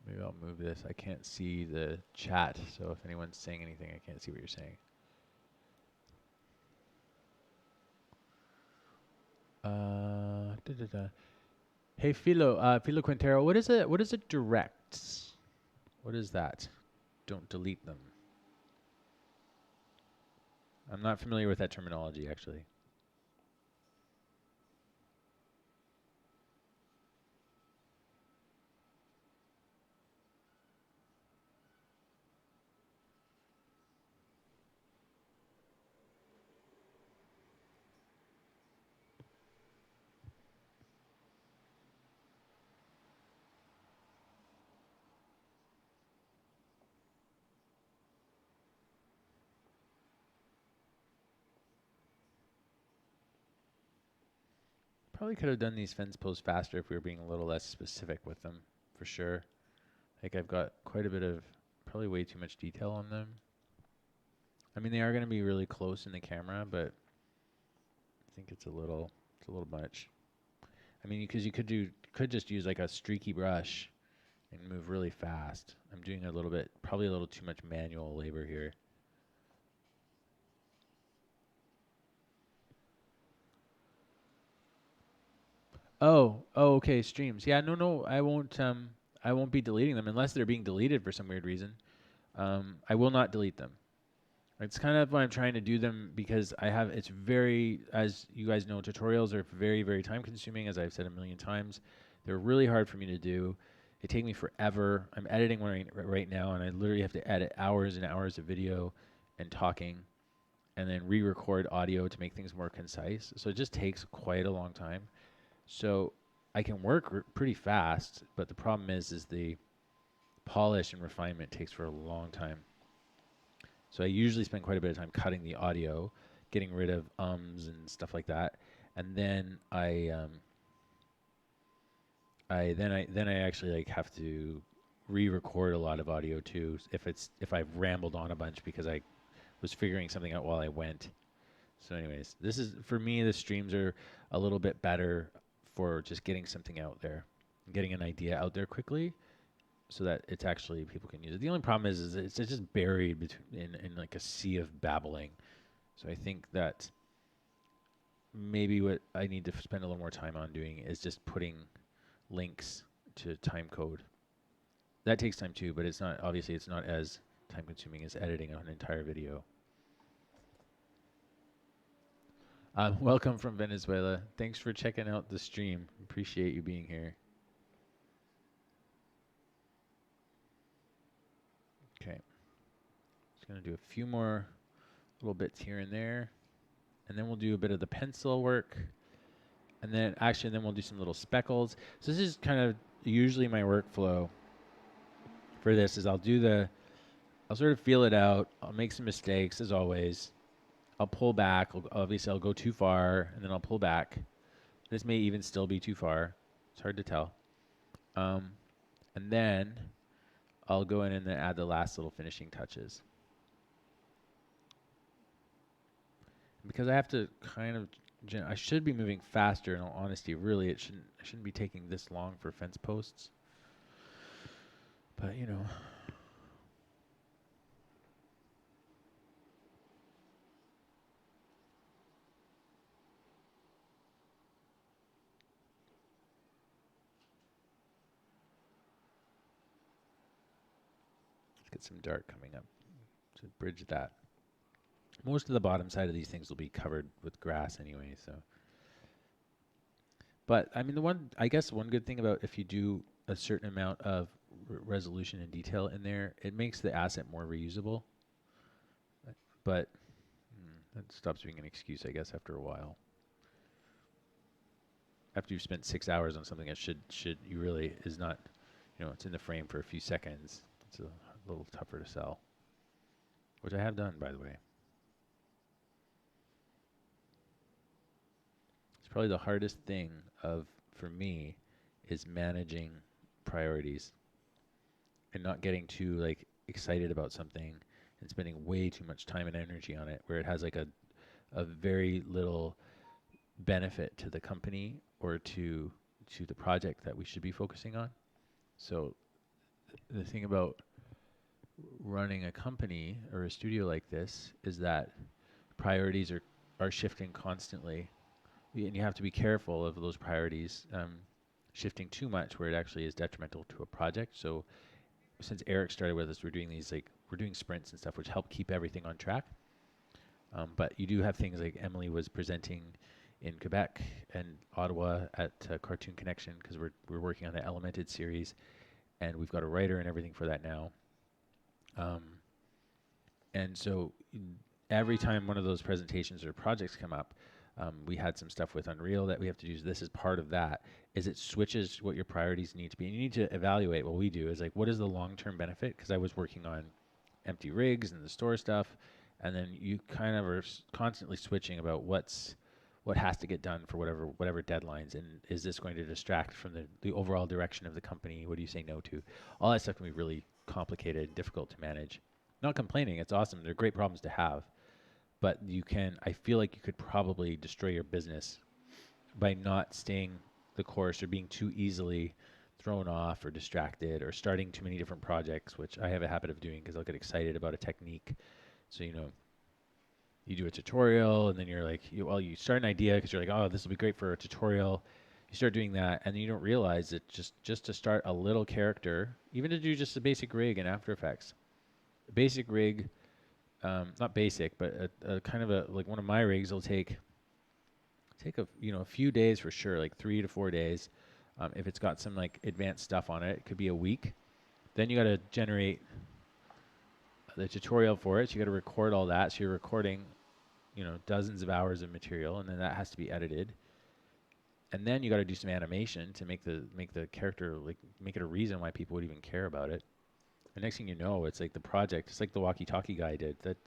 Maybe I'll move this. I can't see the chat, so if anyone's saying anything, I can't see what you're saying. Hey, Philo Quintero, what is a directs? What is that? Don't delete them. I'm not familiar with that terminology, actually. Probably could have done these fence posts faster if we were being a little less specific with them, for sure. Like I've got quite a bit of, probably way too much detail on them. I mean, they are going to be really close in the camera, but I think it's a little much. I mean, because you could just use like a streaky brush and move really fast. I'm doing probably a little too much manual labor here. Oh, okay, streams. Yeah, no, I won't be deleting them unless they're being deleted for some weird reason. I will not delete them. It's kind of why I'm trying to do them because it's very, as you guys know, tutorials are very, very time consuming, as I've said a million times. They're really hard for me to do. They take me forever. I'm editing one right now, and I literally have to edit hours and hours of video and talking and then re-record audio to make things more concise. So it just takes quite a long time. So I can work pretty fast, but the problem is the polish and refinement takes for a long time. So I usually spend quite a bit of time cutting the audio, getting rid of ums and stuff like that, and then I actually like have to re-record a lot of audio too if I've rambled on a bunch because I was figuring something out while I went. So anyways, this is for me the streams are a little bit better for just getting something out there, getting an idea out there quickly so that it's actually people can use it. The only problem is it's just buried in like a sea of babbling. So I think that maybe what I need to spend a little more time on doing is just putting links to time code. That takes time too, but it's not obviously it's not as time consuming as editing an entire video. Welcome from Venezuela. Thanks for checking out the stream. Appreciate you being here. Okay. Just going to do a few more little bits here and there. And then we'll do a bit of the pencil work. And then we'll do some little speckles. So this is kind of usually my workflow for this is I'll sort of feel it out. I'll make some mistakes as always. I'll pull back. Obviously, I'll go too far, and then I'll pull back. This may even still be too far. It's hard to tell. And then I'll go in and then add the last little finishing touches. Because I have to kind of, I should be moving faster. In all honesty, really, I shouldn't be taking this long for fence posts. But you know. Get some dark coming up to bridge that. Most of the bottom side of these things will be covered with grass anyway, so. But I mean, one good thing about if you do a certain amount of resolution and detail in there, it makes the asset more reusable. But that stops being an excuse, I guess, after a while. After you've spent 6 hours on something that you really is not, it's in the frame for a few seconds. It's a little tougher to sell, which I have done, by the way. It's probably the hardest thing for me is managing priorities and not getting too like excited about something and spending way too much time and energy on it where it has like a very little benefit to the company or to the project that we should be focusing on. So the thing about running a company or a studio like this is that priorities are shifting constantly, and you have to be careful of those priorities shifting too much where it actually is detrimental to a project. So since Eric started with us, we're doing sprints and stuff which help keep everything on track. But you do have things like Emily was presenting in Quebec and Ottawa at Cartoon Connection because we're working on the Elemented series, and we've got a writer and everything for that now. And so every time one of those presentations or projects come up, we had some stuff with Unreal that we have to do. This is part of that, is it switches what your priorities need to be. And you need to evaluate what we do is like, what is the long-term benefit? Because I was working on empty rigs and the store stuff, and then you kind of are constantly switching about what has to get done for whatever deadlines, and is this going to distract from the overall direction of the company? What do you say no to? All that stuff can be really complicated and difficult to manage. Not complaining, it's awesome. They're great problems to have. But I feel like you could probably destroy your business by not staying the course or being too easily thrown off or distracted or starting too many different projects, which I have a habit of doing because I'll get excited about a technique. So, you do a tutorial and then you're like, you start an idea because you're like, oh, this will be great for a tutorial. You start doing that and then you don't realize that just to start a little character, even to do just a basic rig in After Effects, a basic rig not basic, but a kind of a, like one of my rigs will take a, a few days for sure, like 3 to 4 days. If it's got some like advanced stuff on it, it could be a week. Then you got to generate the tutorial for it. So you got to record all that. So you're recording, dozens of hours of material, and then that has to be edited. And then you got to do some animation to make the character, like, make it a reason why people would even care about it. The next thing you know, it's like the project. It's like the walkie-talkie guy did. That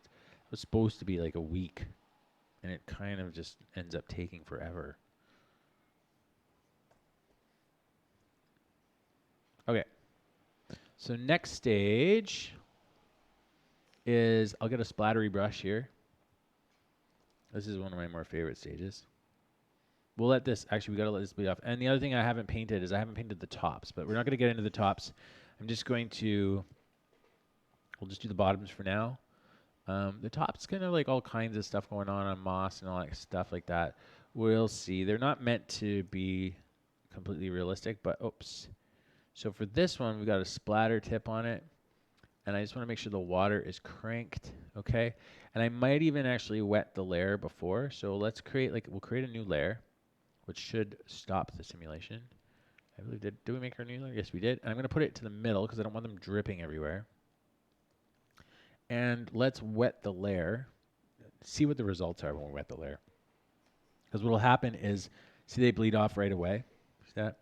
was supposed to be like a week, and it kind of just ends up taking forever. Okay. So next stage is I'll get a splattery brush here. This is one of my more favorite stages. We'll let this, actually we gotta let this bleed off. And the other thing I haven't painted is I haven't painted the tops, but we're not gonna get into the tops. I'm just going to, we'll just do the bottoms for now. The top's kind of like all kinds of stuff going on moss and all that stuff like that. We'll see. They're not meant to be completely realistic, but oops. So for this one, we got a splatter tip on it. And I just want to make sure the water is cranked, okay? And I might even actually wet the layer before. So let's create, we'll create a new layer, which should stop the simulation. I believe, did we make our new layer? Yes, we did. And I'm going to put it to the middle because I don't want them dripping everywhere. And let's wet the layer. See what the results are when we wet the layer. Because what will happen is, see, they bleed off right away. See that?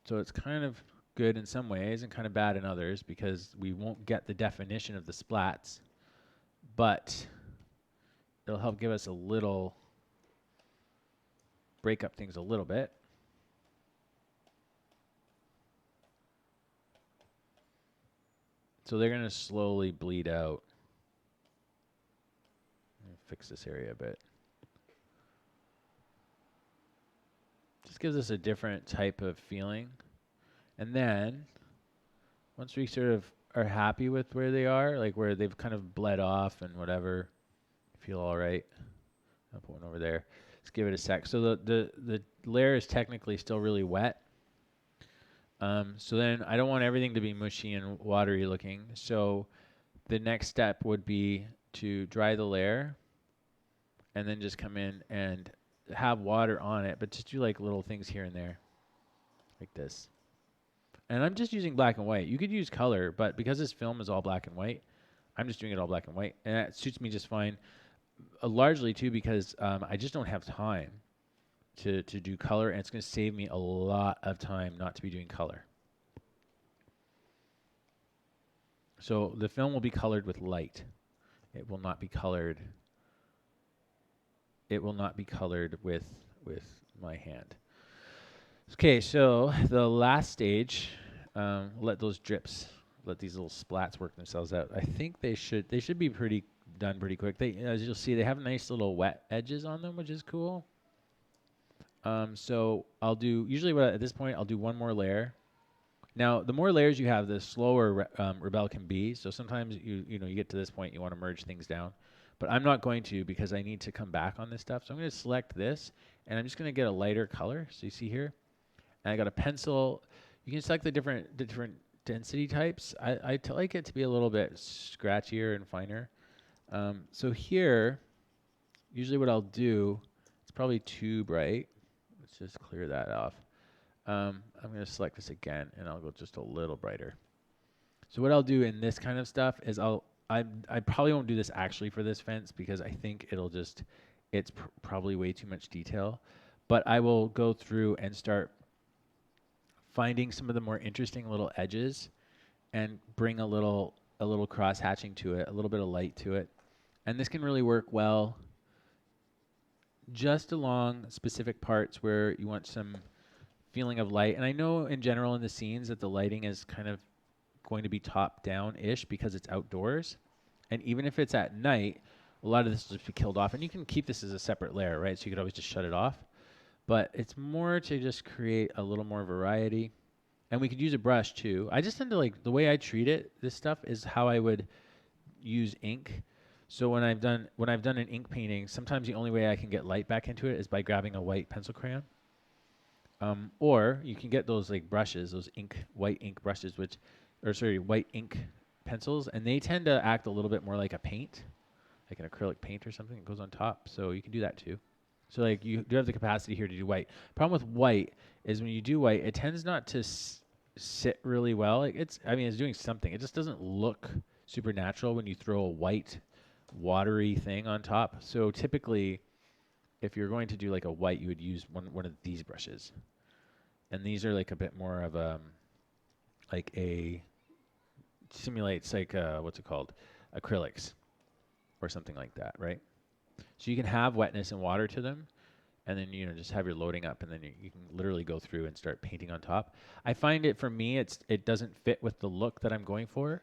So it's kind of good in some ways and kind of bad in others because we won't get the definition of the splats, but it'll help give us a little, break up things a little bit. So they're going to slowly bleed out. Let me fix this area a bit. Just gives us a different type of feeling. And then, once we sort of are happy with where they are, like where they've kind of bled off and whatever, feel all right. I'll put one over there. Let's give it a sec. So the layer is technically still really wet. So then I don't want everything to be mushy and watery looking. So the next step would be to dry the layer and then just come in and have water on it, but just do like little things here and there, like this. And I'm just using black and white. You could use color, but because this film is all black and white, I'm just doing it all black and white. And that suits me just fine. Largely, too, because I just don't have time to do color. And it's going to save me a lot of time not to be doing color. So the film will be colored with light. It will not be colored. It will not be colored with my hand. Okay, so the last stage, let those drips, let these little splats work themselves out. I think they should be done pretty quick. As you'll see, they have nice little wet edges on them, which is cool. So I'll do, usually at this point, I'll do one more layer. Now, the more layers you have, the slower Rebelle can be. So sometimes you get to this point, you want to merge things down. But I'm not going to because I need to come back on this stuff. So I'm going to select this, and I'm just going to get a lighter color. So you see here? And I got a pencil. You can select the different density types. I like it to be a little bit scratchier and finer. So here, usually what I'll do, it's probably too bright. Let's just clear that off. I'm going to select this again, and I'll go just a little brighter. So what I'll do in this kind of stuff is I probably won't do this actually for this fence because I think it's probably way too much detail. But I will go through and start finding some of the more interesting little edges and bring a little cross hatching to it, a little bit of light to it. And this can really work well just along specific parts where you want some feeling of light. And I know in general in the scenes that the lighting is kind of going to be top down-ish because it's outdoors. And even if it's at night, a lot of this will just be killed off. And you can keep this as a separate layer, right? So you could always just shut it off. But it's more to just create a little more variety. And we could use a brush too. I just tend to the way I treat it, this stuff, is how I would use ink. So when I've done an ink painting, sometimes the only way I can get light back into it is by grabbing a white pencil crayon. Or you can get those brushes, those white ink brushes, white ink pencils, and they tend to act a little bit more like a paint, like an acrylic paint or something that goes on top. So you can do that too. So like you do have the capacity here to do white. Problem with white is when you do white, it tends not to sit really well. Like I mean, it's doing something. It just doesn't look super natural when you throw a white, watery thing on top. So typically, if you're going to do like a white, you would use one of these brushes, and these are like a bit more of like a simulates like what's it called, acrylics or something like that, right? So you can have wetness and water to them, and then just have your loading up, and then you can literally go through and start painting on top. I find it for me, it doesn't fit with the look that I'm going for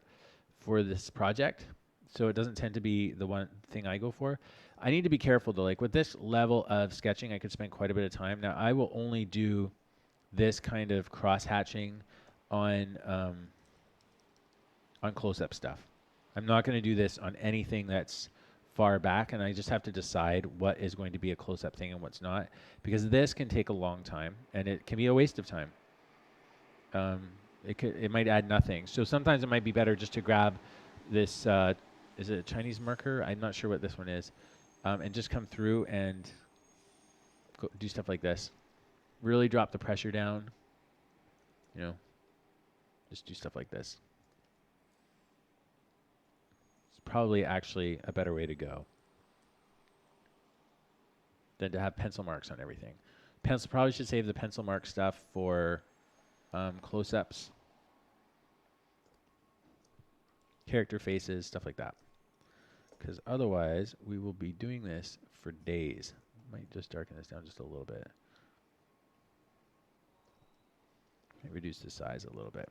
this project, so it doesn't tend to be the one thing I go for. I need to be careful though. Like with this level of sketching, I could spend quite a bit of time. Now I will only do this kind of cross hatching on close-up stuff. I'm not going to do this on anything that's far back, and I just have to decide what is going to be a close-up thing and what's not, because this can take a long time, and it can be a waste of time. It might add nothing. So sometimes it might be better just to grab this, is it a Chinese marker? I'm not sure what this one is, and just come through and do stuff like this. Really drop the pressure down, just do stuff like this. Probably actually a better way to go than to have pencil marks on everything. Probably should save the pencil mark stuff for close-ups, character faces, stuff like that. Because otherwise, we will be doing this for days. Might just darken this down just a little bit. Might reduce the size a little bit.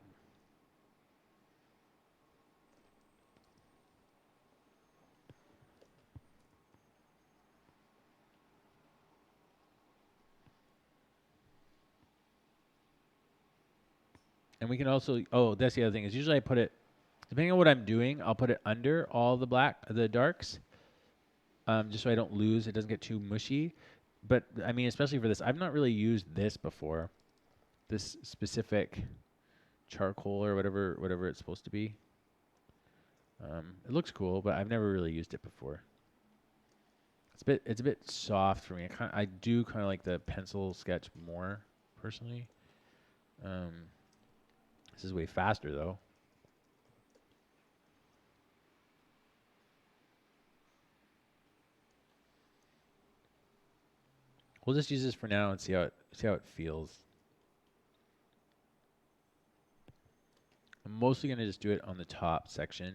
And we can also, that's the other thing, is usually I put it, depending on what I'm doing, I'll put it under all the darks, just so I don't lose, it doesn't get too mushy. But, I mean, especially for this, I've not really used this before, this specific charcoal or whatever it's supposed to be. It looks cool, but I've never really used it before. It's a bit soft for me. I do kind of like the pencil sketch more, personally. This is way faster, though. We'll just use this for now and see how it feels. I'm mostly going to just do it on the top section,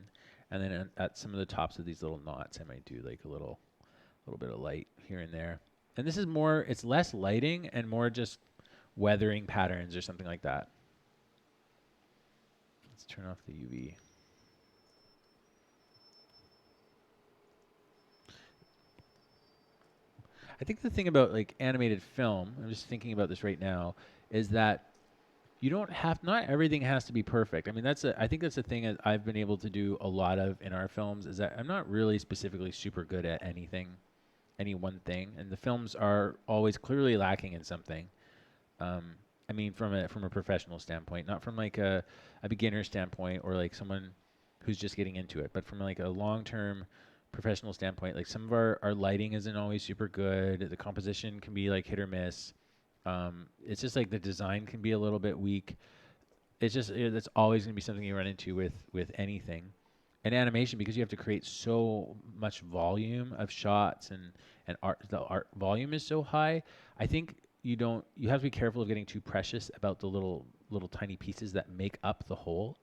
and then at some of the tops of these little knots, I might do like a little bit of light here and there. And this is more, it's less lighting and more just weathering patterns or something like that. Let's turn off the UV. I think the thing about like animated film, I'm just thinking about this right now, is that you don't have, not everything has to be perfect. I mean, I think that's the thing that I've been able to do a lot of in our films, is that I'm not really specifically super good at anything, any one thing, and the films are always clearly lacking in something. I mean, from a professional standpoint, not from like a beginner standpoint or like someone who's just getting into it, but from like a long-term professional standpoint, like some of our lighting isn't always super good. The composition can be like hit or miss. It's just like the design can be a little bit weak. It's just, that's always going to be something you run into with anything. And animation, because you have to create so much volume of shots and art, the art volume is so high. I think you have to be careful of getting too precious about the little tiny pieces that make up the whole,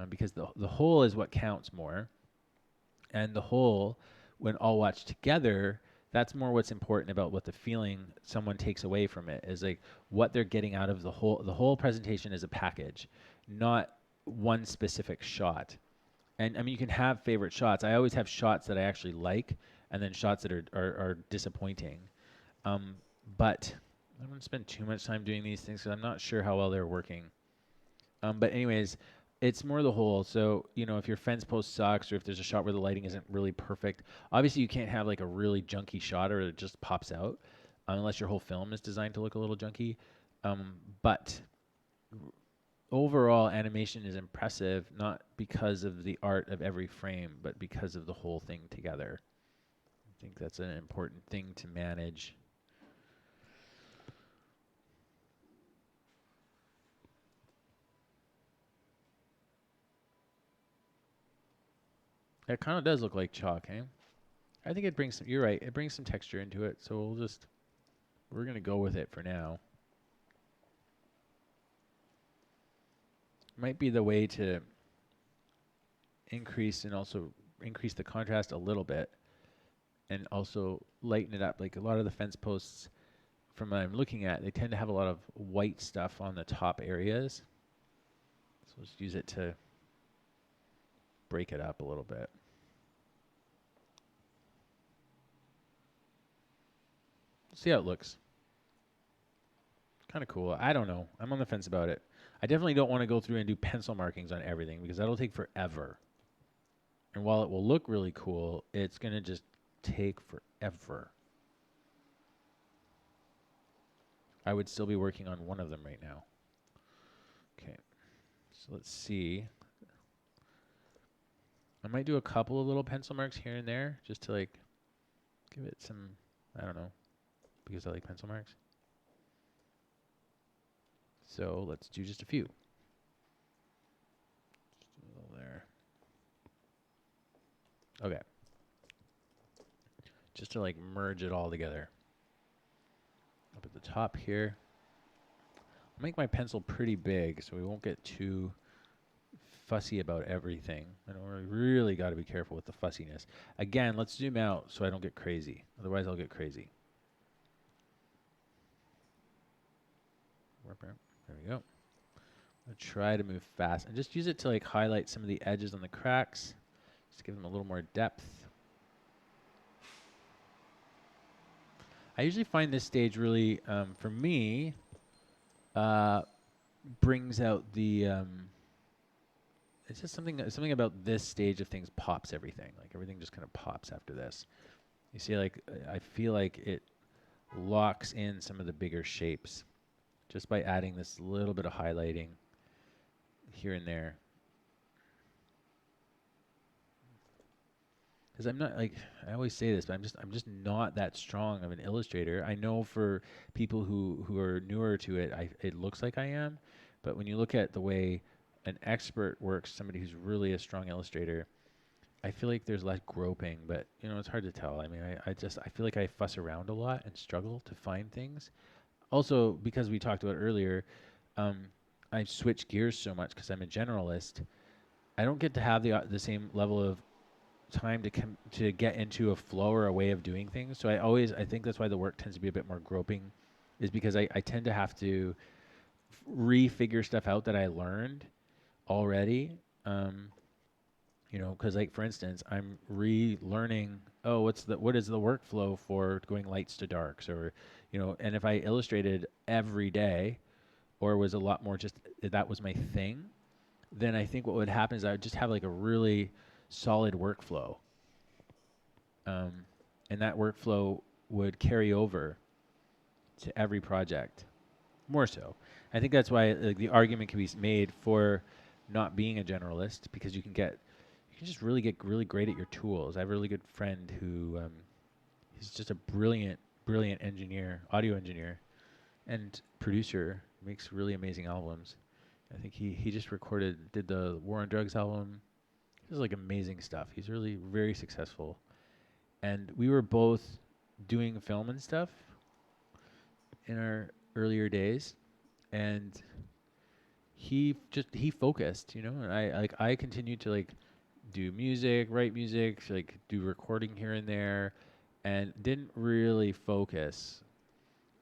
because the whole is what counts more. And the whole, when all watched together, that's more what's important about what the feeling someone takes away from it, is like what they're getting out of the whole. The whole presentation is a package, not one specific shot. And I mean, you can have favorite shots. I always have shots that I actually like, and then shots that are disappointing. But I don't spend too much time doing these things because I'm not sure how well they're working. But anyways, it's more the whole. So, if your fence post sucks, or if there's a shot where the lighting isn't really perfect, obviously you can't have like a really junky shot or it just pops out, unless your whole film is designed to look a little junky. But overall animation is impressive, not because of the art of every frame, but because of the whole thing together. I think that's an important thing to manage. It kind of does look like chalk, eh? I think it brings some, you're right, it brings some texture into it, so we're going to go with it for now. Might be the way to increase and also increase the contrast a little bit and also lighten it up. Like a lot of the fence posts from what I'm looking at, they tend to have a lot of white stuff on the top areas. So let's use it to break it up a little bit. See how it looks. Kind of cool. I don't know. I'm on the fence about it. I definitely don't want to go through and do pencil markings on everything because that'll take forever. And while it will look really cool, it's going to just take forever. I would still be working on one of them right now. Okay. So let's see. I might do a couple of little pencil marks here and there just to like give it some, I don't know, because I like pencil marks. So let's do just a few. Just a little there. Okay. Just to like merge it all together. Up at the top here. I'll make my pencil pretty big so we won't get too fussy about everything. I know we really got to be careful with the fussiness. Again, let's zoom out so I don't get crazy. Otherwise, I'll get crazy. There we go. I'll try to move fast and just use it to like highlight some of the edges on the cracks. Just give them a little more depth. I usually find this stage really, for me, brings out the. It's just something about this stage of things pops everything. Like everything just kind of pops after this. You see, like I feel like it locks in some of the bigger shapes just by adding this little bit of highlighting here and there. Because I'm not like I always say this, but I'm just not that strong of an illustrator. I know for people who are newer to it, it looks like I am, but when you look at the way an expert works, somebody who's really a strong illustrator, I feel like there's less groping, but you know it's hard to tell. I mean, I feel like I fuss around a lot and struggle to find things. Also, because we talked about earlier, I switch gears so much because I'm a generalist. I don't get to have the same level of time to get into a flow or a way of doing things. So I think that's why the work tends to be a bit more groping, is because I tend to have to refigure stuff out that I learned already. You know, because like for instance, I'm relearning. Oh, what is the workflow for going lights to darks, or you know, and if I illustrated every day, or was a lot more just that was my thing, then I think what would happen is I would just have like a really solid workflow, and that workflow would carry over to every project. More so, I think that's why like, the argument can be made for not being a generalist because you can just really get really great at your tools. I have a really good friend who he's just a brilliant engineer, audio engineer, and producer. Makes really amazing albums. I think he just did the War on Drugs album. This is like amazing stuff. He's really very successful. And we were both doing film and stuff in our earlier days, and he focused, you know, and I continued to like do music, write music, like do recording here and there, and didn't really focus.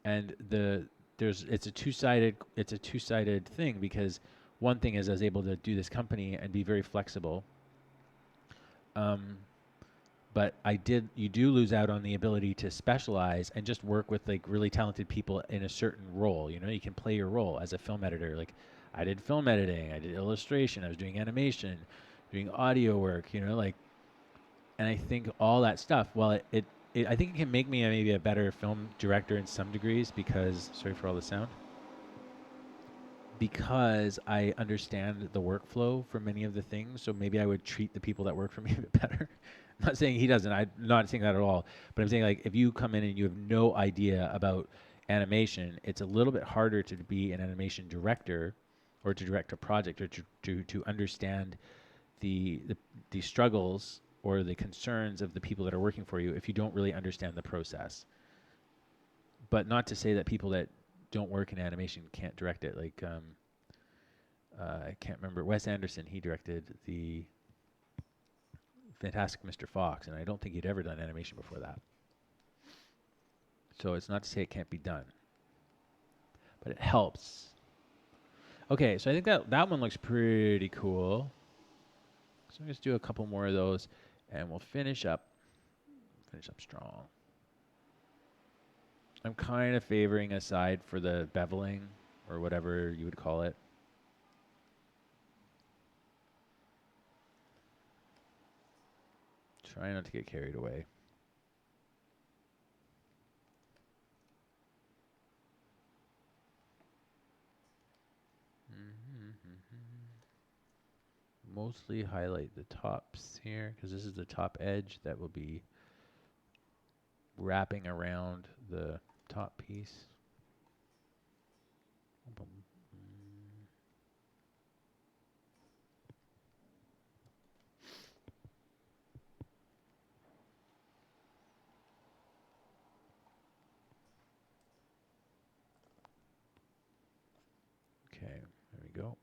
And it's a two-sided thing because one thing is I was able to do this company and be very flexible. But you do lose out on the ability to specialize and just work with like really talented people in a certain role. You know, you can play your role as a film editor. Like I did film editing, I did illustration, I was doing animation, doing audio work, you know, like, and I think all that stuff, well, I think it can make me maybe a better film director in some degrees because, sorry for all the sound. because I understand the workflow for many of the things. So maybe I would treat the people that work for me a bit better. I'm not saying he doesn't. I'm not saying that at all. But I'm saying like if you come in and you have no idea about animation, it's a little bit harder to be an animation director or to direct a project or to understand the, the the struggles or the concerns of the people that are working for you if you don't really understand the process. But not to say that people that don't work in animation can't direct it. Like I can't remember Wes Anderson. He directed the Fantastic Mr. Fox, and I don't think he'd ever done animation before that. So it's not to say it can't be done, but it helps. Okay, so I think that one looks pretty cool. So let's do a couple more of those, and we'll finish up strong. I'm kind of favoring a side for the beveling, or whatever you would call it. Try not to get carried away. Mostly highlight the tops here, because this is the top edge that will be wrapping around the top piece. Okay, there we go.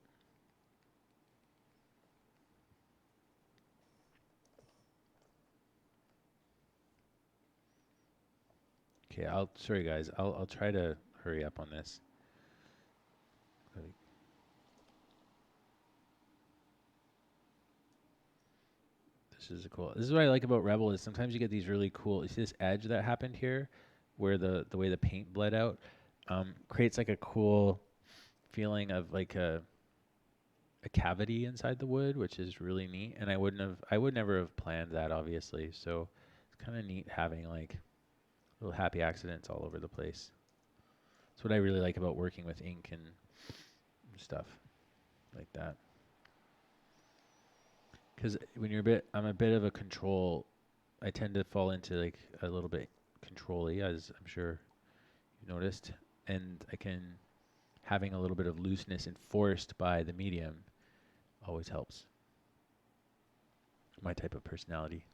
Okay, sorry guys, I'll try to hurry up on this. This is what I like about Rebel is sometimes you get these really cool. You see this edge that happened here, where the way the paint bled out, creates like a cool feeling of like a cavity inside the wood, which is really neat. And I would never have planned that obviously. So it's kind of neat having like little happy accidents all over the place. That's what I really like about working with ink and stuff like that. Because when I'm a bit of a control. I tend to fall into like a little bit control-y, as I'm sure you noticed, and having a little bit of looseness enforced by the medium always helps. My type of personality.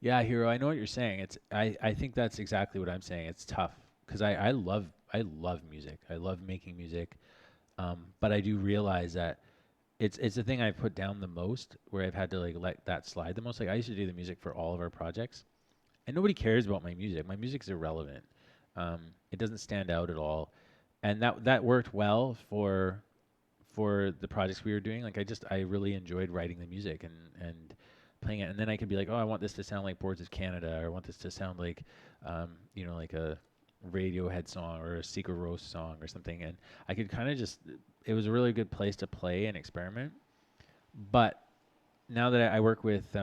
Yeah, Hero, I know what you're saying. I think that's exactly what I'm saying. It's tough because I love music. I love making music. But I do realize that it's the thing I've put down the most where I've had to like let that slide the most. Like I used to do the music for all of our projects and nobody cares about my music. My music's irrelevant. It doesn't stand out at all. And that worked well for the projects we were doing. Like I really enjoyed writing the music and playing it. And then I could be like, oh, I want this to sound like Boards of Canada, or I want this to sound like, like a Radiohead song or a Secret Roast song or something. And I could kind of just, it was a really good place to play and experiment. But now that I work with,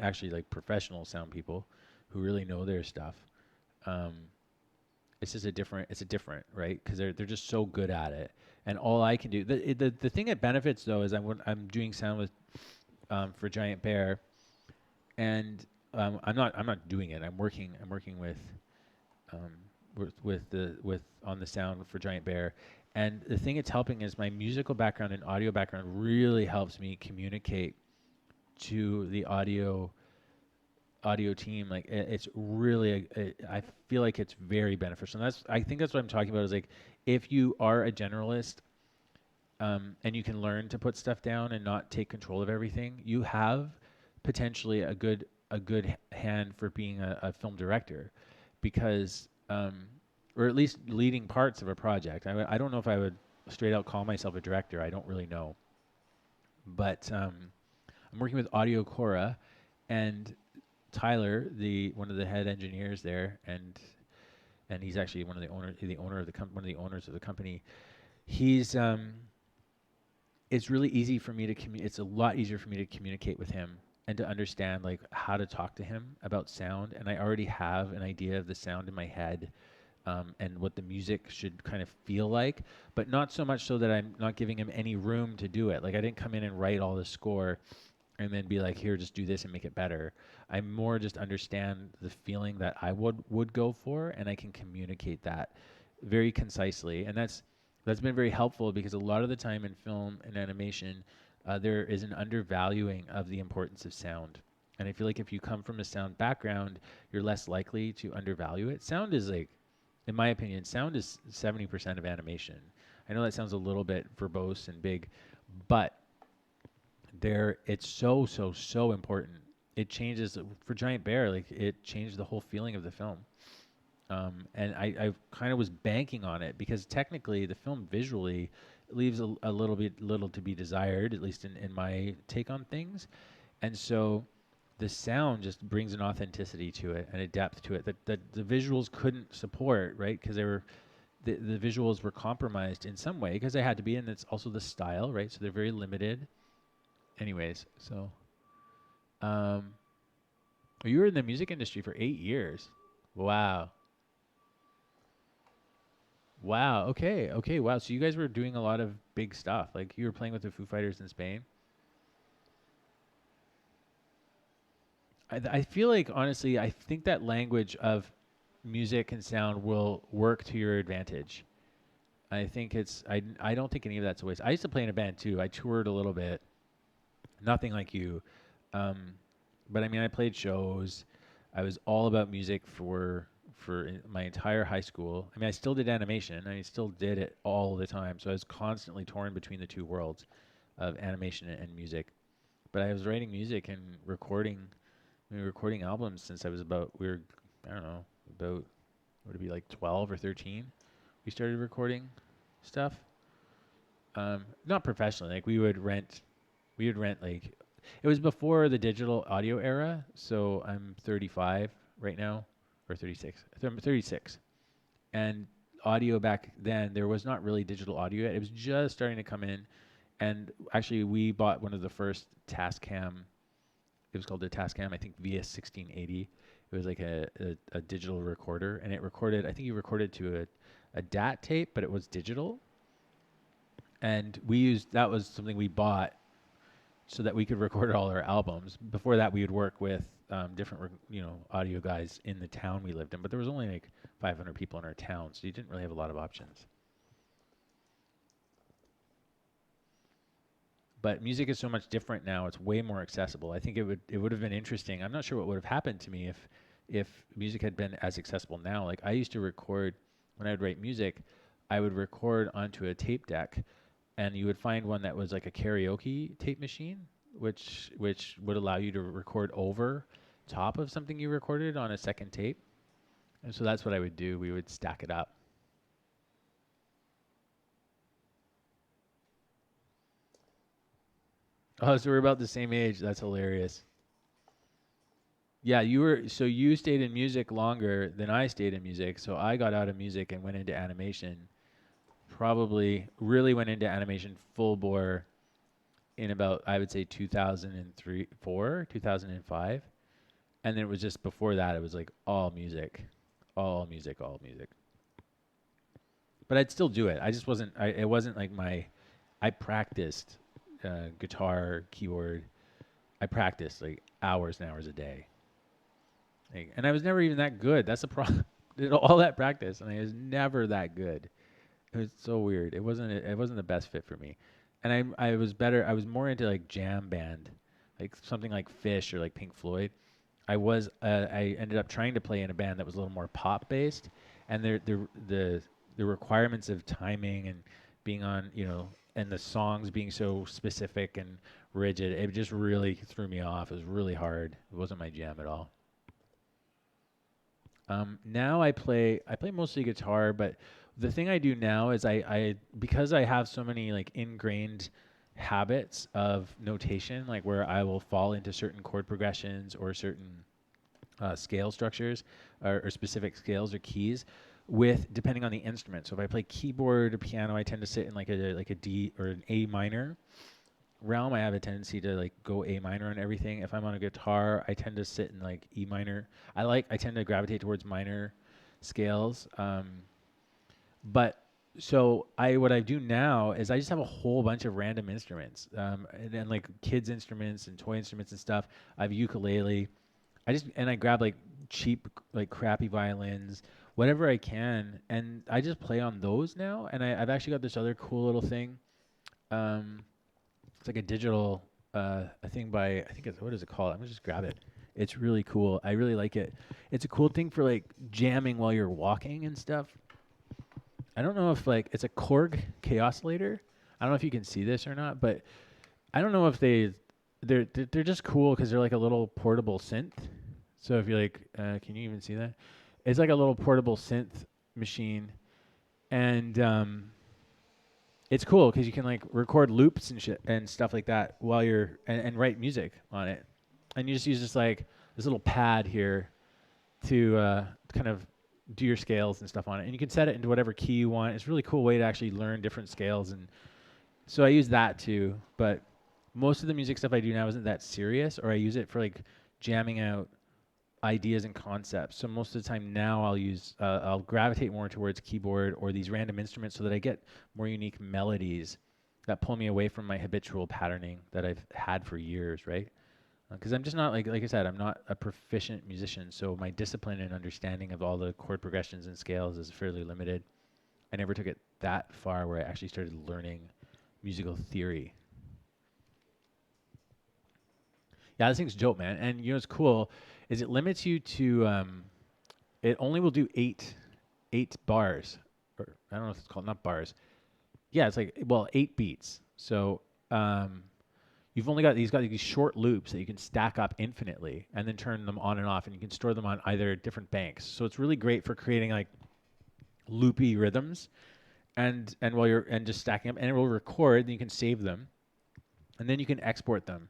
actually like professional sound people who really know their stuff. Um, it's a different, right? Because they're just so good at it. And all I can do, the thing that benefits though is I'm doing sound with for Giant Bear, and I'm not doing it. I'm working um, with on the sound for Giant Bear. And the thing it's helping is my musical background and audio background really helps me communicate to the audio team. Like it's really I feel like it's very beneficial. And I think that's what I'm talking about is like if you are a generalist and you can learn to put stuff down and not take control of everything, you have potentially a good hand for being a film director because or at least leading parts of a project. I don't know if I would straight out call myself a director. I don't really know. But I'm working with Audio Cora, and Tyler, the one of the head engineers there, and and he's actually one of the owners of the company. He's it's really easy for me to it's a lot easier for me to communicate with him and to understand like how to talk to him about sound, and I already have an idea of the sound in my head, and what the music should kind of feel like, but not so much so that I'm not giving him any room to do it. Like I didn't come in and write all the score and then be like, here, just do this and make it better. I more just understand the feeling that I would go for, and I can communicate that very concisely, and that's been very helpful because a lot of the time in film and animation, there is an undervaluing of the importance of sound. And I feel like if you come from a sound background, you're less likely to undervalue it. Sound is like, in my opinion, sound is 70% of animation. I know that sounds a little bit verbose and big, but it's so important. It changes for Giant Bear, like it changed the whole feeling of the film. And I kind of was banking on it because technically the film visually leaves a little to be desired, at least in my take on things. And so the sound just brings an authenticity to it and a depth to it that the visuals couldn't support, right? Because the visuals were compromised in some way because they had to be, and it's also the style, right? So they're very limited. Anyways, so um, you were in the music industry for 8 years. Wow. Wow. Okay. Okay. Wow. So you guys were doing a lot of big stuff. Like you were playing with the Foo Fighters in Spain. I feel like honestly, I think that language of music and sound will work to your advantage. I think I don't think any of that's a waste. I used to play in a band too. I toured a little bit. Nothing like you. Um, but I mean, I played shows. I was all about music for my entire high school. I mean, I still did animation. I still did it all the time. So I was constantly torn between the two worlds of animation and music. But I was writing music and recording. We were recording albums since I was I don't know, about, would it be like 12 or 13? We started recording stuff. Not professionally. Like we would rent like, it was before the digital audio era. So I'm 35 right now, or 36. I'm 36. And audio back then, there was not really digital audio yet. It was just starting to come in. And actually, we bought one of the first Tascam. It was called the Tascam, I think VS1680. It was like a digital recorder, and it recorded. I think you recorded to a DAT tape, but it was digital. And that was something we bought so that we could record all our albums. Before that, we would work with different, audio guys in the town we lived in. But there was only like 500 people in our town, so you didn't really have a lot of options. But music is so much different now. It's way more accessible. I think it would have been interesting. I'm not sure what would have happened to me if music had been as accessible now. Like I used to record when I would write music, I would record onto a tape deck, and you would find one that was like a karaoke tape machine, which would allow you to record over top of something you recorded on a second tape. And so that's what I would do. We would stack it up. Oh, so we're about the same age. That's hilarious. Yeah, you stayed in music longer than I stayed in music. So I got out of music and went into animation. Probably really went into animation full bore in about, I would say, 2003, 4, 2005. And then it was just before that, it was like all music, all music, all music. But I'd still do it. I just wasn't, it wasn't like I practiced guitar, keyboard. I practiced like hours and hours a day. Like, and I was never even that good. That's the problem. Did all that practice, and I was never that good. It was so weird. It wasn't the best fit for me. And I was better. I was more into like jam band, like something like Fish or like Pink Floyd. I ended up trying to play in a band that was a little more pop based, and the requirements of timing and being on, and the songs being so specific and rigid, it just really threw me off. It was really hard. It wasn't my jam at all. Now I play mostly guitar, but the thing I do now is because I have so many like ingrained habits of notation, like where I will fall into certain chord progressions or certain scale structures or specific scales or keys. with depending on the instrument. So if I play keyboard or piano, I tend to sit in like a D or an A minor realm. I have a tendency to like go A minor on everything. If I'm on a guitar, I tend to sit in like E minor. I tend to gravitate towards minor scales. But so what I do now is I just have a whole bunch of random instruments, and like kids instruments and toy instruments and stuff. I have ukulele. I grab like cheap, like crappy violins, whatever I can, and I just play on those now. And I've actually got this other cool little thing. Um, it's like a digital a thing by I think it's what is it called? I'm gonna just grab it. It's really cool. I really like it. It's a cool thing for like jamming while you're walking and stuff. I don't know if like it's a Korg Chaosilator. I don't know if you can see this or not, but I don't know if they're just cool because they're like a little portable synth. So if you're like, can you even see that? It's like a little portable synth machine, and it's cool because you can like record loops and shit and stuff like that while you're and write music on it, and you just use this little pad here to kind of do your scales and stuff on it, and you can set it into whatever key you want. It's a really cool way to actually learn different scales, and so I use that too. But most of the music stuff I do now isn't that serious, or I use it for like jamming out ideas and concepts. So most of the time now I'll gravitate more towards keyboard or these random instruments so that I get more unique melodies that pull me away from my habitual patterning that I've had for years, right? Because I'm just not like I said, I'm not a proficient musician, so my discipline and understanding of all the chord progressions and scales is fairly limited. I never took it that far where I actually started learning musical theory. Yeah, this thing's dope, man. And you know what's cool is it limits you to it only will do eight bars, or I don't know if it's called not bars. Yeah, it's like 8 beats. So you've only got these short loops that you can stack up infinitely and then turn them on and off, and you can store them on either different banks. So it's really great for creating like loopy rhythms and while you're and just stacking up, and it will record, and you can save them, and then you can export them.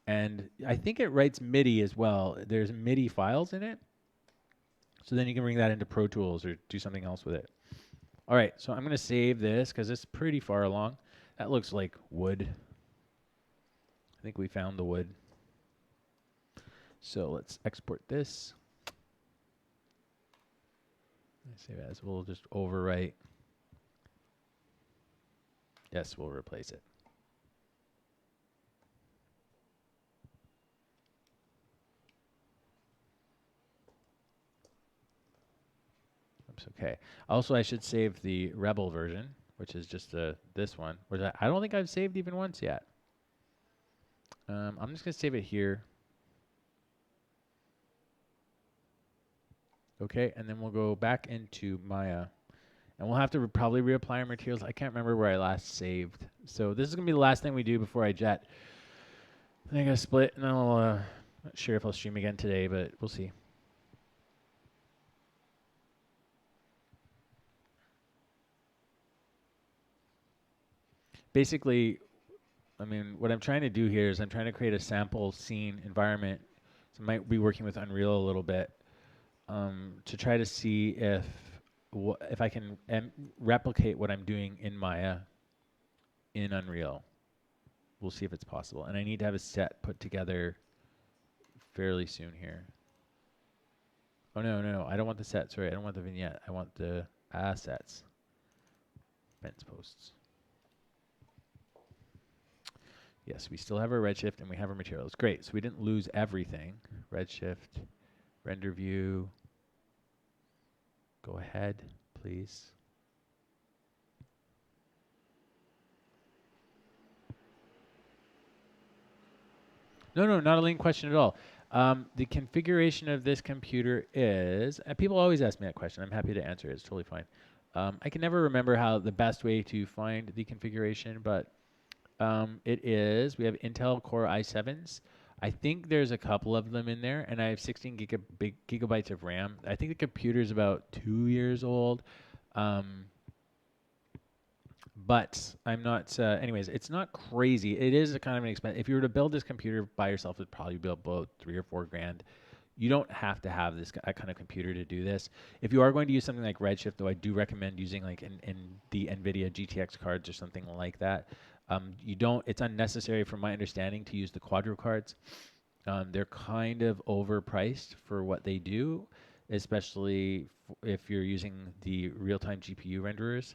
And I think it writes MIDI as well. There's MIDI files in it. So then you can bring that into Pro Tools or do something else with it. All right, so I'm going to save this because it's pretty far along. That looks like wood. I think we found the wood. So let's export this. Save as. We'll just overwrite. Yes, we'll replace it. Oops, okay. Also, I should save the Rebel version, which is just this one, which I don't think I've saved even once yet. I'm just going to save it here. Okay, and then we'll go back into Maya. And we'll have to probably reapply our materials. I can't remember where I last saved. So this is going to be the last thing we do before I jet. I think I split, and I'll not sure if I'll stream again today, but we'll see. Basically, I mean, what I'm trying to do here is I'm trying to create a sample scene environment. So I might be working with Unreal a little bit to try to see if I can replicate what I'm doing in Maya in Unreal. We'll see if it's possible. And I need to have a set put together fairly soon here. Oh, no. I don't want the set. Sorry, I don't want the vignette. I want the assets. Fence posts. Yes, we still have our Redshift and we have our materials. Great. So we didn't lose everything. Redshift, render view. Go ahead, please. No, not a link question at all. The configuration of this computer is, and people always ask me that question. I'm happy to answer it. It's totally fine. I can never remember how the best way to find the configuration, but it is, we have Intel Core i7s. I think there's a couple of them in there, and I have 16 gigabytes of RAM. I think the computer's about 2 years old. But I'm not, anyways, it's not crazy. It is a kind of an expense. If you were to build this computer by yourself, it'd probably be about 3 or 4 grand. You don't have to have kind of computer to do this. If you are going to use something like Redshift, though, I do recommend using like in the NVIDIA GTX cards or something like that. You don't. It's unnecessary, from my understanding, to use the Quadro cards. They're kind of overpriced for what they do, especially if you're using the real-time GPU renderers.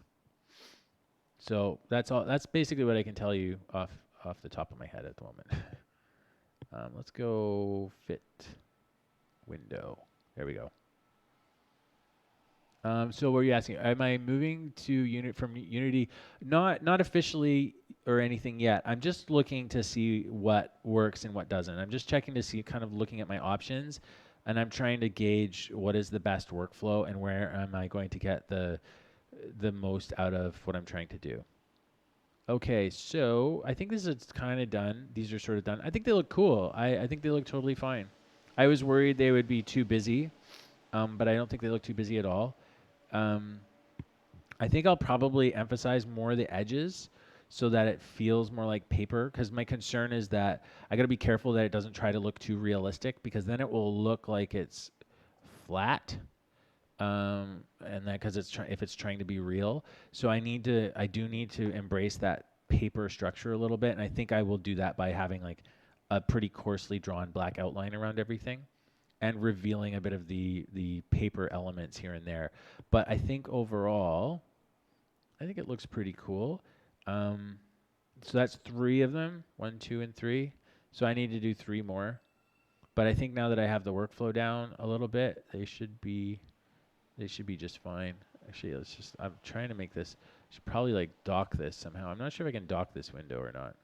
So that's all. That's basically what I can tell you off the top of my head at the moment. Let's go fit window. There we go. So what are you asking? Am I moving to from Unity? Not officially or anything yet. I'm just looking to see what works and what doesn't. I'm just checking to see, kind of looking at my options, and I'm trying to gauge what is the best workflow and where am I going to get the most out of what I'm trying to do. Okay, so I think this is kind of done. These are sort of done. I think they look cool. I think they look totally fine. I was worried they would be too busy, but I don't think they look too busy at all. Um, I think I'll probably emphasize more the edges so that it feels more like paper, because my concern is that I got to be careful that it doesn't try to look too realistic, because then it will look like it's flat, and that because if it's trying to be real. So I do need to embrace that paper structure a little bit, and I think I will do that by having like a pretty coarsely drawn black outline around everything, and revealing a bit of the paper elements here and there. But I think overall, I think it looks pretty cool. So that's 3 of them, 1, 2, and 3. So I need to do 3 more. But I think now that I have the workflow down a little bit, they should be just fine. Actually, I'm trying to make this. I should probably like dock this somehow. I'm not sure if I can dock this window or not.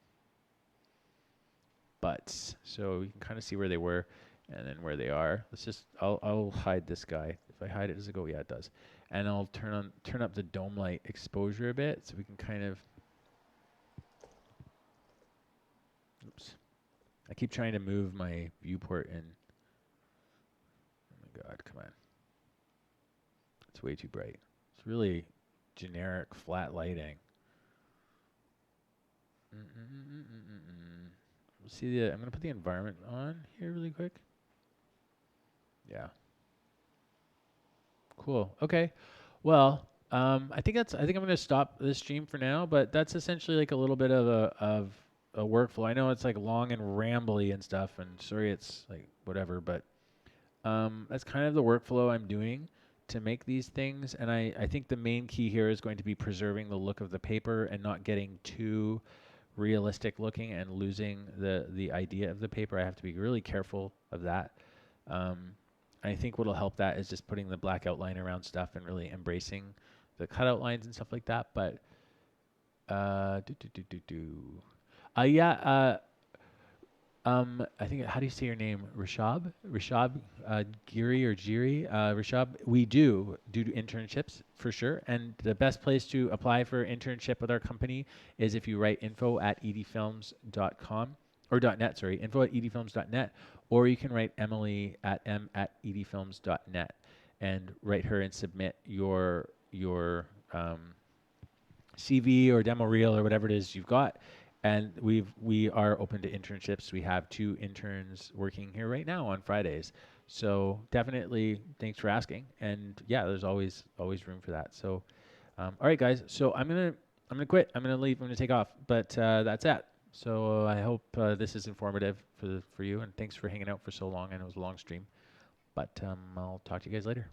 But so you can kind of see where they were and then where they are. I'll hide this guy. If I hide it, does it go? Yeah, it does. And I'll turn up the dome light exposure a bit so we can kind of. Oops. I keep trying to move my viewport in. Oh my God, come on. It's way too bright. It's really generic flat lighting. See I'm gonna put the environment on here really quick. Yeah. Cool. Okay. Well, I think I'm gonna stop this stream for now. But that's essentially like a little bit of a workflow. I know it's like long and rambly and stuff, and sorry it's like whatever, but that's kind of the workflow I'm doing to make these things. And I think the main key here is going to be preserving the look of the paper and not getting too realistic looking and losing the idea of the paper. I have to be really careful of that. I think what'll help that is just putting the black outline around stuff and really embracing the cutout lines and stuff like that. But yeah. I think, how do you say your name? Rishab, Giri or Jiri, Rishab. We do internships for sure, and the best place to apply for internship with our company is if you write info@edfilms.com or .net. Sorry, info@edfilms.net, or you can write Emily at m@edfilms.net and write her and submit your CV or demo reel or whatever it is you've got. And we are open to internships. We have 2 interns working here right now on Fridays. So definitely, thanks for asking. And yeah, there's always room for that. So, all right, guys. So I'm gonna quit. I'm gonna leave. I'm gonna take off. But that's it. So I hope this is informative for you. And thanks for hanging out for so long. I know it was a long stream. But I'll talk to you guys later.